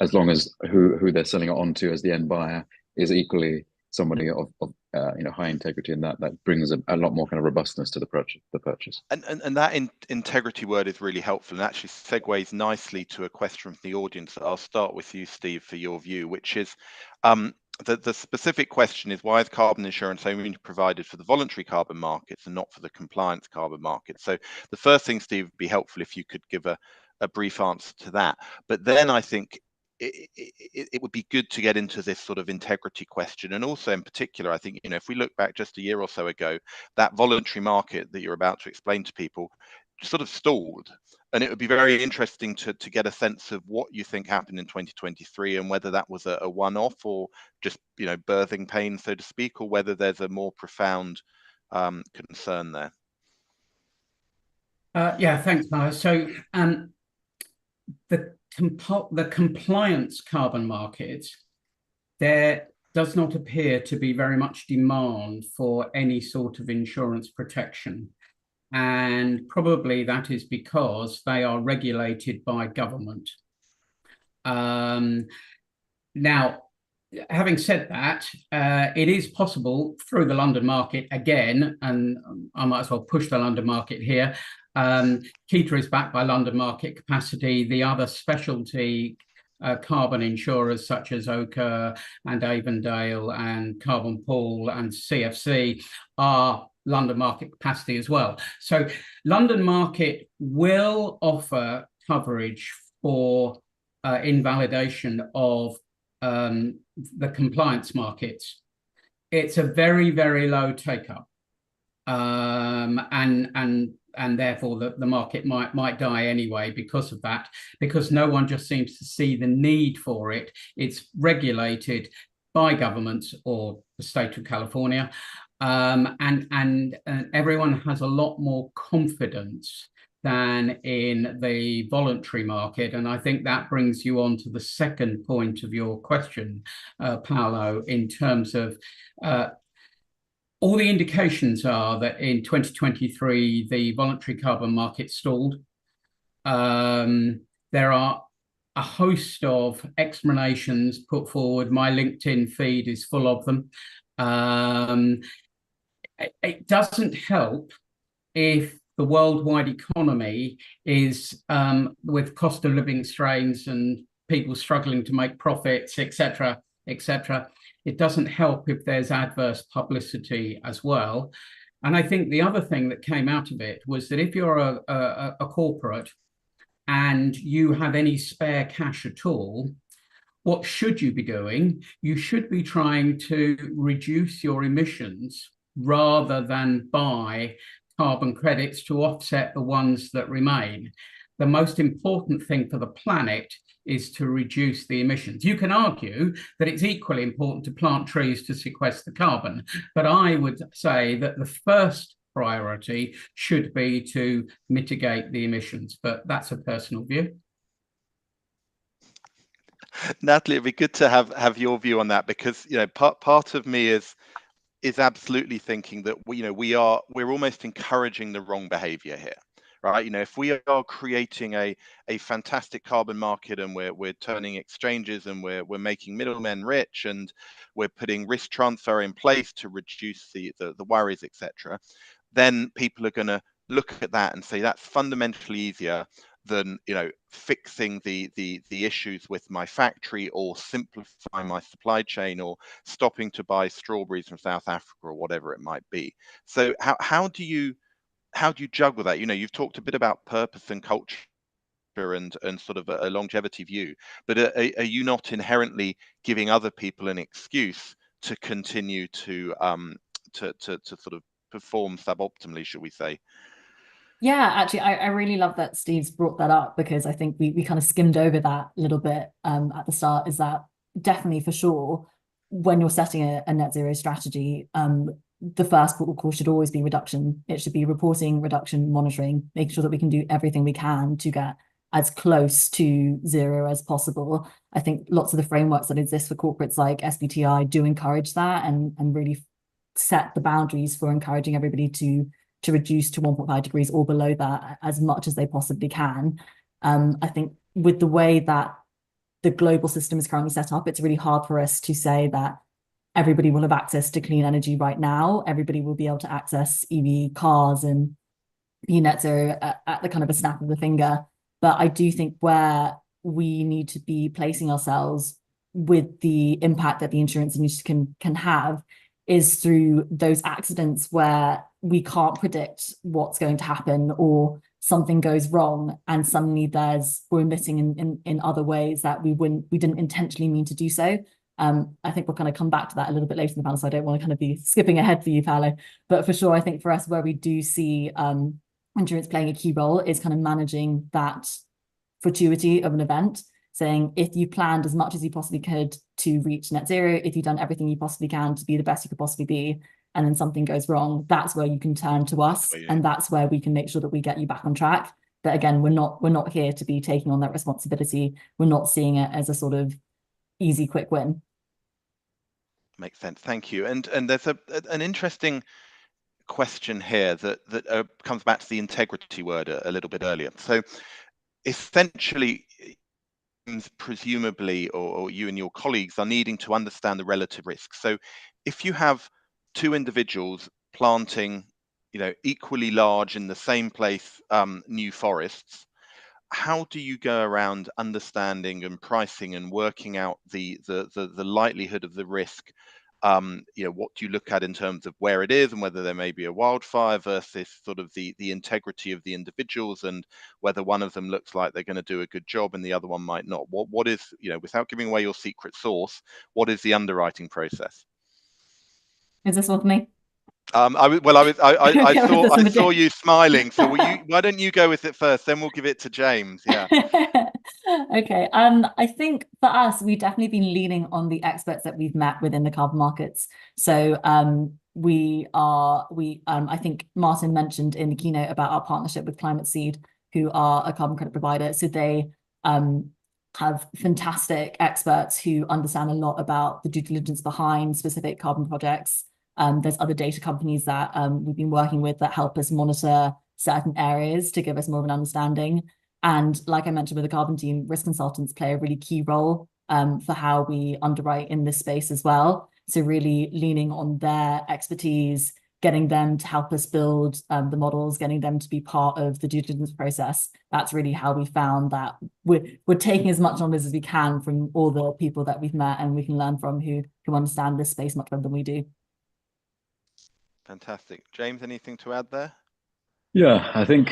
as long as who they're selling it on to as the end buyer is equally somebody of high integrity, and that brings a lot more kind of robustness to the purchase. And that integrity word is really helpful, and actually segues nicely to a question from the audience. I'll start with you, Steve, for your view, which is the specific question is, why is carbon insurance only provided for the voluntary carbon markets and not for the compliance carbon market? So the first thing, Steve, would be helpful if you could give a brief answer to that. But then I think it would be good to get into this sort of integrity question. And also in particular, I think, if we look back just a year or so ago, that voluntary market that you're about to explain to people sort of stalled. And it would be very interesting to get a sense of what you think happened in 2023 and whether that was a one-off or just, birthing pain, so to speak, or whether there's a more profound concern there. Yeah, thanks, Mara. So the compliance carbon market, there does not appear to be very much demand for any sort of insurance protection. And probably that is because they are regulated by government. Now, having said that, it is possible through the London market again, and I might as well push the London market here. Kita is backed by London market capacity. The other specialty carbon insurers such as Oka and Avondale and Carbon Pool and CFC are London market capacity as well. So London market will offer coverage for invalidation of the compliance markets. It's a very, very low take-up, and therefore the market might die anyway because of that, because no one just seems to see the need for it. It's regulated by governments or the state of California, and everyone has a lot more confidence than in the voluntary market. And I think that brings you on to the second point of your question, Paolo, in terms of all the indications are that in 2023, the voluntary carbon market stalled. There are a host of explanations put forward. My LinkedIn feed is full of them. It doesn't help if the worldwide economy is with cost of living strains and people struggling to make profits, etc., etc. It doesn't help if there's adverse publicity as well. And I think the other thing that came out of it was that if you're a corporate and you have any spare cash at all, what should you be doing? You should be trying to reduce your emissions rather than buy carbon credits to offset the ones that remain. The most important thing for the planet is to reduce the emissions. You can argue that it's equally important to plant trees to sequester carbon, but I would say that the first priority should be to mitigate the emissions, but that's a personal view. Natalie, it'd be good to have your view on that, because part of me is absolutely thinking that we're almost encouraging the wrong behavior here, right? If we are creating a fantastic carbon market and we're turning exchanges and we're making middlemen rich and we're putting risk transfer in place to reduce the worries, etc., then people are going to look at that and say that's fundamentally easier than fixing the issues with my factory or simplifying my supply chain or stopping to buy strawberries from South Africa or whatever it might be. So how do you juggle that? You've talked a bit about purpose and culture and sort of a longevity view, but are you not inherently giving other people an excuse to continue to sort of perform suboptimally, should we say? Yeah, actually, I really love that Steve's brought that up, because I think we kind of skimmed over that a little bit at the start. Is that definitely, for sure, when you're setting a net zero strategy, the first port of call should always be reduction. It should be reporting, reduction, monitoring, making sure that we can do everything we can to get as close to zero as possible. I think lots of the frameworks that exist for corporates like SBTI do encourage that and really set the boundaries for encouraging everybody to reduce to 1.5 degrees or below that as much as they possibly can. I think with the way that the global system is currently set up, it's really hard for us to say that everybody will have access to clean energy right now. Everybody will be able to access EV cars and be net zero at the kind of a snap of the finger. But I do think where we need to be placing ourselves with the impact that the insurance industry can have is through those accidents where we can't predict what's going to happen, or something goes wrong and suddenly we're missing in other ways that we didn't intentionally mean to do so. I think we'll kind of come back to that a little bit later in the panel, so I don't want to kind of be skipping ahead for you, Paolo. But for sure, I think for us, where we do see insurance playing a key role is kind of managing that fortuity of an event, saying if you planned as much as you possibly could to reach net zero, if you've done everything you possibly can to be the best you could possibly be, and then something goes wrong, that's where you can turn to us, and that's where we can make sure that we get you back on track. But again, we're not here to be taking on that responsibility. We're not seeing it as a sort of easy, quick win. Makes sense. Thank you. And there's an interesting question here that comes back to the integrity word a little bit earlier. So essentially, presumably, or you and your colleagues are needing to understand the relative risks. So if you have two individuals planting, equally large in the same place, new forests, how do you go around understanding and pricing and working out the likelihood of the risk? What do you look at in terms of where it is and whether there may be a wildfire versus sort of the integrity of the individuals, and whether one of them looks like they're going to do a good job and the other one might not? What is, without giving away your secret sauce, what is the underwriting process? Is this one for me? I saw you smiling, so why don't you go with it first, then we'll give it to James. Yeah. Okay. I think for us, we've definitely been leaning on the experts that we've met within the carbon markets. So I think Martin mentioned in the keynote about our partnership with Climate Seed, who are a carbon credit provider. So they have fantastic experts who understand a lot about the due diligence behind specific carbon projects. There's other data companies that we've been working with that help us monitor certain areas to give us more of an understanding. And like I mentioned with the carbon team, risk consultants play a really key role for how we underwrite in this space as well. So really leaning on their expertise, getting them to help us build the models, getting them to be part of the due diligence process. That's really how we found that we're taking as much knowledge as we can from all the people that we've met and we can learn from, who understand this space much better than we do. Fantastic. James, anything to add there? Yeah, I think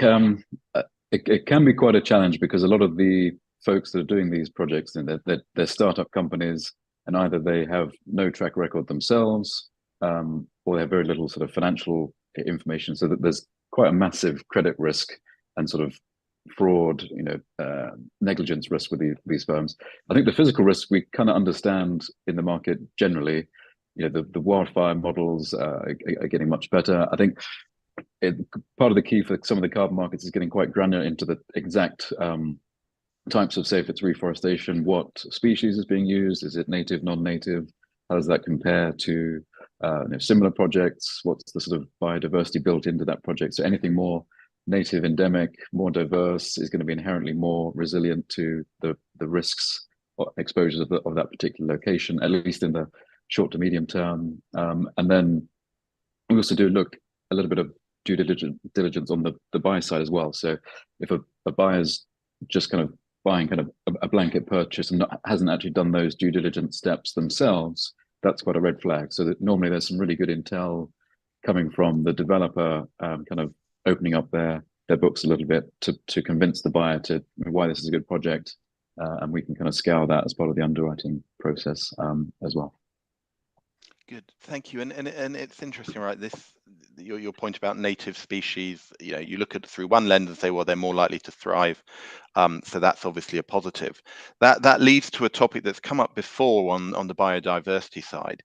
it can be quite a challenge, because a lot of the folks that are doing these projects, and they're startup companies, and either they have no track record themselves, or they have very little sort of financial information, so that there's quite a massive credit risk and sort of fraud, negligence risk with these firms. I think the physical risk we kind of understand in the market generally. The wildfire models are getting much better. I think part of the key for some of the carbon markets is getting quite granular into the exact types of, say, if it's reforestation, what species is being used? Is it native, non-native? How does that compare to similar projects? What's the sort of biodiversity built into that project? So anything more native, endemic, more diverse is going to be inherently more resilient to the risks or exposures of that particular location, at least in the short to medium term. And then we also do look a little bit of due diligence on the buy side as well. So if a buyer's just kind of buying kind of a blanket purchase and hasn't actually done those due diligence steps themselves, that's quite a red flag. So that normally there's some really good intel coming from the developer, kind of opening up their books a little bit to convince the buyer to why this is a good project, and we can kind of scale that as part of the underwriting process as well. Good, thank you. And it's interesting, right? Your point about native species. You look at it through one lens and say, well, they're more likely to thrive. So that's obviously a positive. That leads to a topic that's come up before on the biodiversity side.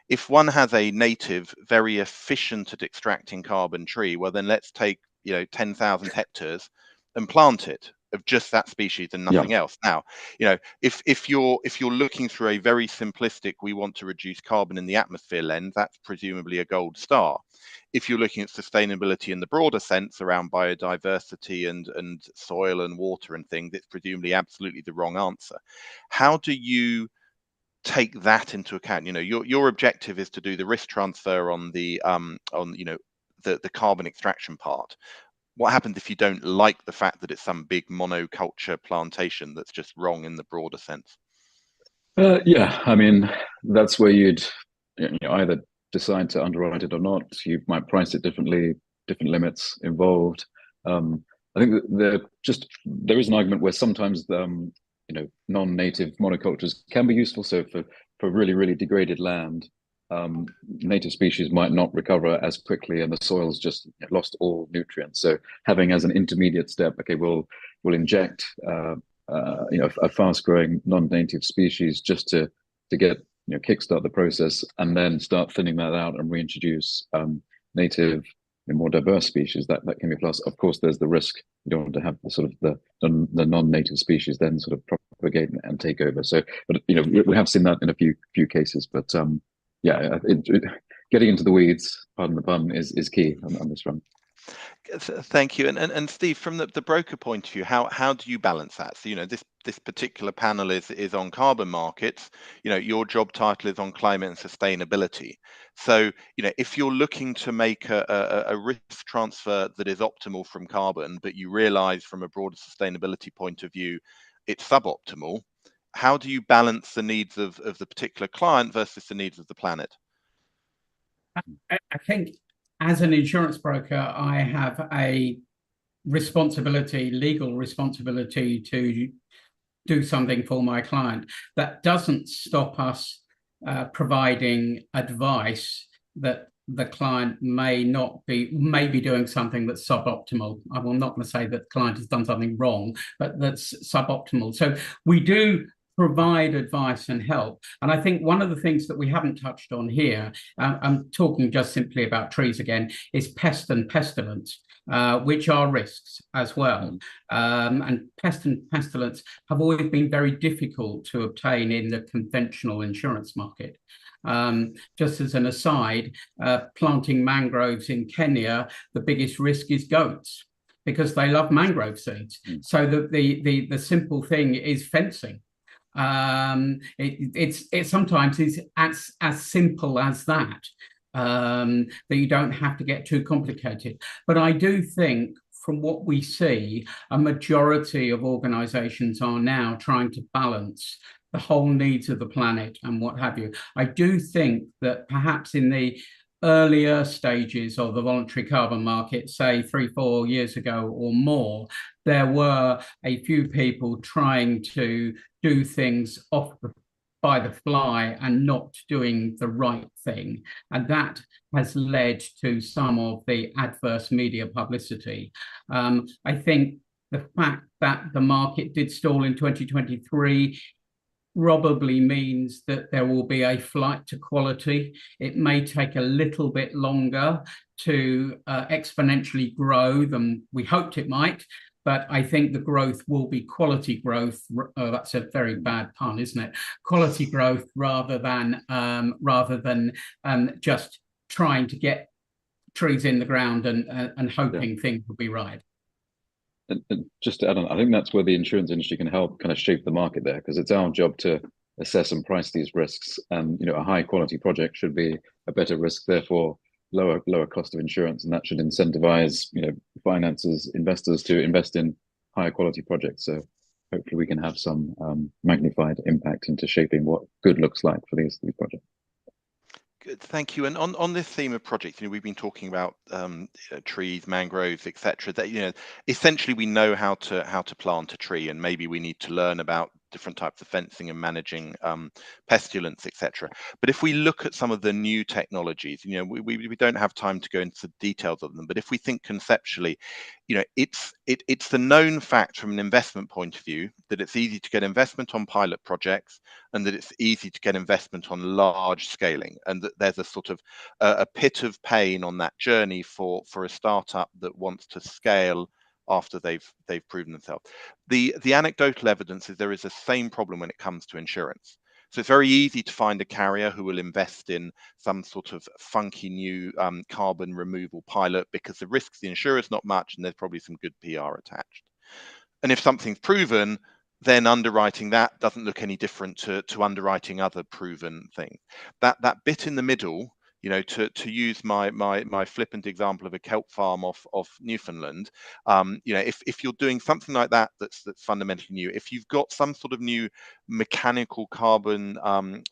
If one has a native, very efficient at extracting carbon tree, well, then let's take 10,000 hectares and plant it of just that species and nothing else. Now, if you're looking through a very simplistic, we want to reduce carbon in the atmosphere lens, that's presumably a gold star. If you're looking at sustainability in the broader sense around biodiversity and soil and water and things, it's presumably absolutely the wrong answer. How do you take that into account? Your objective is to do the risk transfer on the carbon extraction part. What happens if you don't like the fact that it's some big monoculture plantation that's just wrong in the broader sense? Yeah, I mean, that's where you'd either decide to underwrite it or not. You might price it differently, different limits involved. I think that there is an argument where sometimes non-native monocultures can be useful. So for really, really degraded land, native species might not recover as quickly, and the soil's just lost all nutrients. So having as an intermediate step, okay, we'll inject a fast-growing non-native species just to get kickstart the process, and then start thinning that out and reintroduce native and more diverse species. That can be a plus. Of course, there's the risk. You don't want to have the sort of the non-native species then sort of propagate and take over. So, but we have seen that in a few cases. But getting into the weeds, pardon the pun, is key on this front. Thank you. And Steve, from the broker point of view, how do you balance that? So, this particular panel is on carbon markets. Your job title is on climate and sustainability. So, if you're looking to make a risk transfer that is optimal from carbon, but you realize from a broader sustainability point of view, it's suboptimal, how do you balance the needs of the particular client versus the needs of the planet? I think as an insurance broker, I have a legal responsibility to do something for my client. That doesn't stop us providing advice that the client may be doing something that's suboptimal. I'm not going to say that the client has done something wrong, but that's suboptimal. So we do provide advice and help. And I think one of the things that we haven't touched on here, I'm talking just simply about trees again, is pest and pestilence, which are risks as well. And pest and pestilence have always been very difficult to obtain in the conventional insurance market. Just as an aside, planting mangroves in Kenya, the biggest risk is goats, because they love mangrove seeds. So the simple thing is fencing. It sometimes is as simple as that, that you don't have to get too complicated. But I do think, from what we see, a majority of organizations are now trying to balance the whole needs of the planet and what have you. I do think that perhaps in the earlier stages of the voluntary carbon market, say 3-4 years ago or more, there were a few people trying to do things by the fly and not doing the right thing. And that has led to some of the adverse media publicity. I think the fact that the market did stall in 2023 probably means that there will be a flight to quality. It may take a little bit longer to exponentially grow than we hoped it might, but I think the growth will be quality growth. That's a very bad pun, isn't it? Quality growth rather than just trying to get trees in the ground and hoping things will be right. And just to add on, I think that's where the insurance industry can help kind of shape the market there, because it's our job to assess and price these risks. And a high quality project should be a better risk, therefore lower cost of insurance, and that should incentivize finances, investors to invest in higher quality projects. So hopefully we can have some magnified impact into shaping what good looks like for these projects. Good, thank you. And on this theme of projects, we've been talking about trees, mangroves, etc. That essentially we know how to plant a tree, and maybe we need to learn about different types of fencing and managing pestilence, etc. But if we look at some of the new technologies, we don't have time to go into the details of them. But if we think conceptually, it's the known fact from an investment point of view that it's easy to get investment on pilot projects, and that it's easy to get investment on large scaling, and that there's a sort of a pit of pain on that journey for a startup that wants to scale after they've proven themselves. The anecdotal evidence is there is the same problem when it comes to insurance. So it's very easy to find a carrier who will invest in some sort of funky new carbon removal pilot, because the risk to the insurer is not much, and there's probably some good PR attached. And if something's proven, then underwriting that doesn't look any different to underwriting other proven things. That bit in the middle, to use my flippant example of a kelp farm off Newfoundland, if you're doing something like that that's fundamentally new, if you've got some sort of new mechanical carbon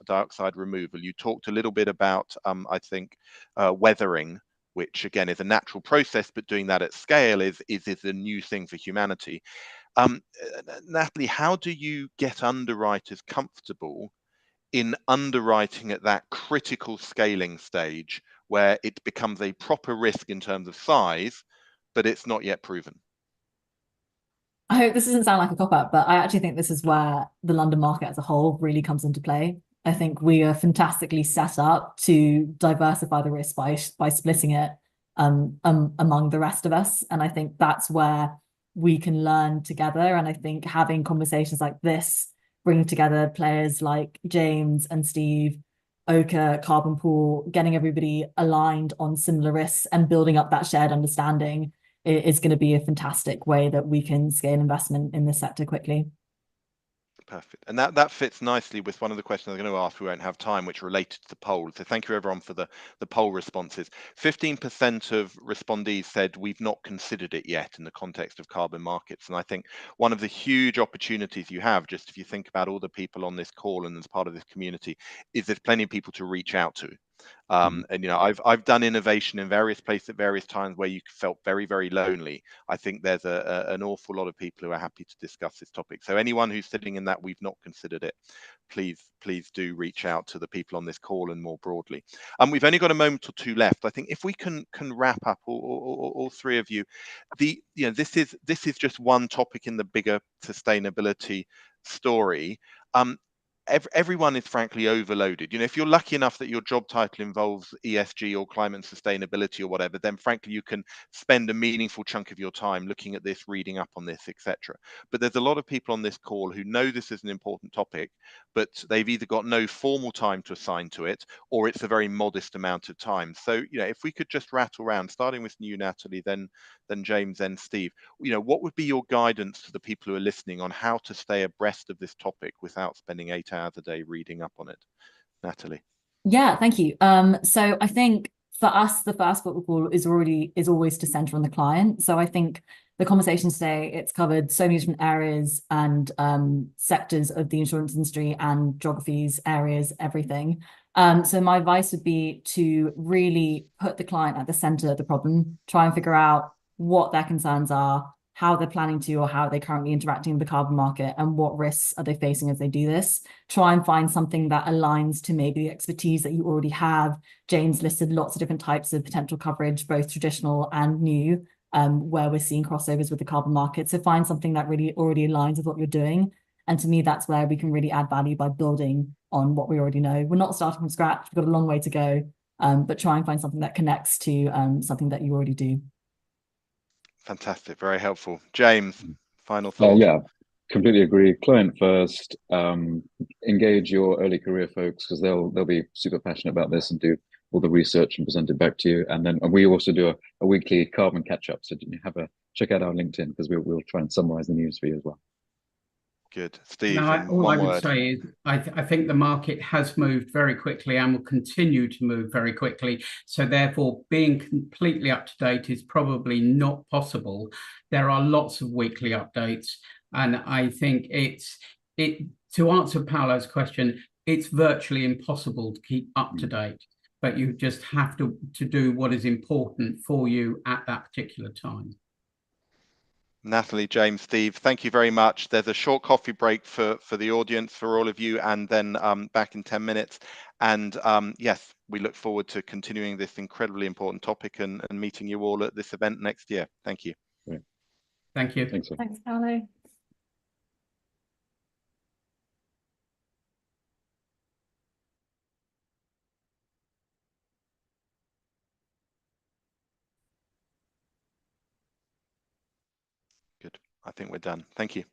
dioxide removal, you talked a little bit about I think weathering which again is a natural process, but doing that at scale is a new thing for humanity. Natalie, how do you get underwriters comfortable in underwriting at that critical scaling stage where it becomes a proper risk in terms of size, but it's not yet proven? I hope this doesn't sound like a cop-out, but I actually think this is where the London market as a whole really comes into play. I think we are fantastically set up to diversify the risk by splitting it among the rest of us. And I think that's where we can learn together. And I think having conversations like this, bringing together players like James and Steve, Oka, Carbon Pool, getting everybody aligned on similar risks and building up that shared understanding is going to be a fantastic way that we can scale investment in this sector quickly. Perfect. And that fits nicely with one of the questions I'm going to ask. We won't have time, which related to the poll. So thank you everyone for the poll responses. 15% of respondees said we've not considered it yet in the context of carbon markets. And I think one of the huge opportunities you have, just if you think about all the people on this call and as part of this community, is there's plenty of people to reach out to. And you know, I've done innovation in various places at various times where you felt very, very lonely. I think there's an awful lot of people who are happy to discuss this topic. So anyone who's sitting in that we've not considered it, please do reach out to the people on this call and more broadly. We've only got a moment or two left. I think if we can wrap up, all three of you, this is just one topic in the bigger sustainability story. Everyone is frankly overloaded. You know, if you're lucky enough that your job title involves ESG or climate and sustainability or whatever, then frankly you can spend a meaningful chunk of your time looking at this, reading up on this, etc. But there's a lot of people on this call who know this is an important topic, but they've either got no formal time to assign to it, or it's a very modest amount of time. So, you know, if we could just rattle around, starting with you, Natalie, then James, then Steve, you know, what would be your guidance to the people who are listening on how to stay abreast of this topic without spending 8 hours a day reading up on it? Natalie. Yeah, thank you. So I think for us, the first protocol is always to center on the client. So I think the conversation today, it's covered so many different areas and sectors of the insurance industry and geographies, areas, everything. So my advice would be to really put the client at the center of the problem, try and figure out what their concerns are, how they're planning to or how they're currently interacting with the carbon market, and what risks are they facing as they do this. Try and find something that aligns to maybe the expertise that you already have. James listed lots of different types of potential coverage, both traditional and new, where we're seeing crossovers with the carbon market. So find something that really already aligns with what you're doing. And to me, that's where we can really add value by building on what we already know. We're not starting from scratch. We've got a long way to go, but try and find something that connects to something that you already do. Fantastic, very helpful. James, final thought. Yeah, completely agree. Client first. Engage your early career folks because they'll be super passionate about this and do all the research and present it back to you. And then we also do a weekly carbon catch up. So check out our LinkedIn because we'll try and summarize the news for you as well. Good. Steve, all I would say is I think the market has moved very quickly and will continue to move very quickly. So therefore, being completely up to date is probably not possible. There are lots of weekly updates. And I think to answer Paolo's question, it's virtually impossible to keep up to date. But you just have to do what is important for you at that particular time. Natalie, James, Steve, thank you very much. There's a short coffee break for the audience, for all of you, and then back in 10 minutes. And yes, we look forward to continuing this incredibly important topic and meeting you all at this event next year. Thank you. Great. Thank you. Thanks. Thanks, Paolo. Good. I think we're done. Thank you.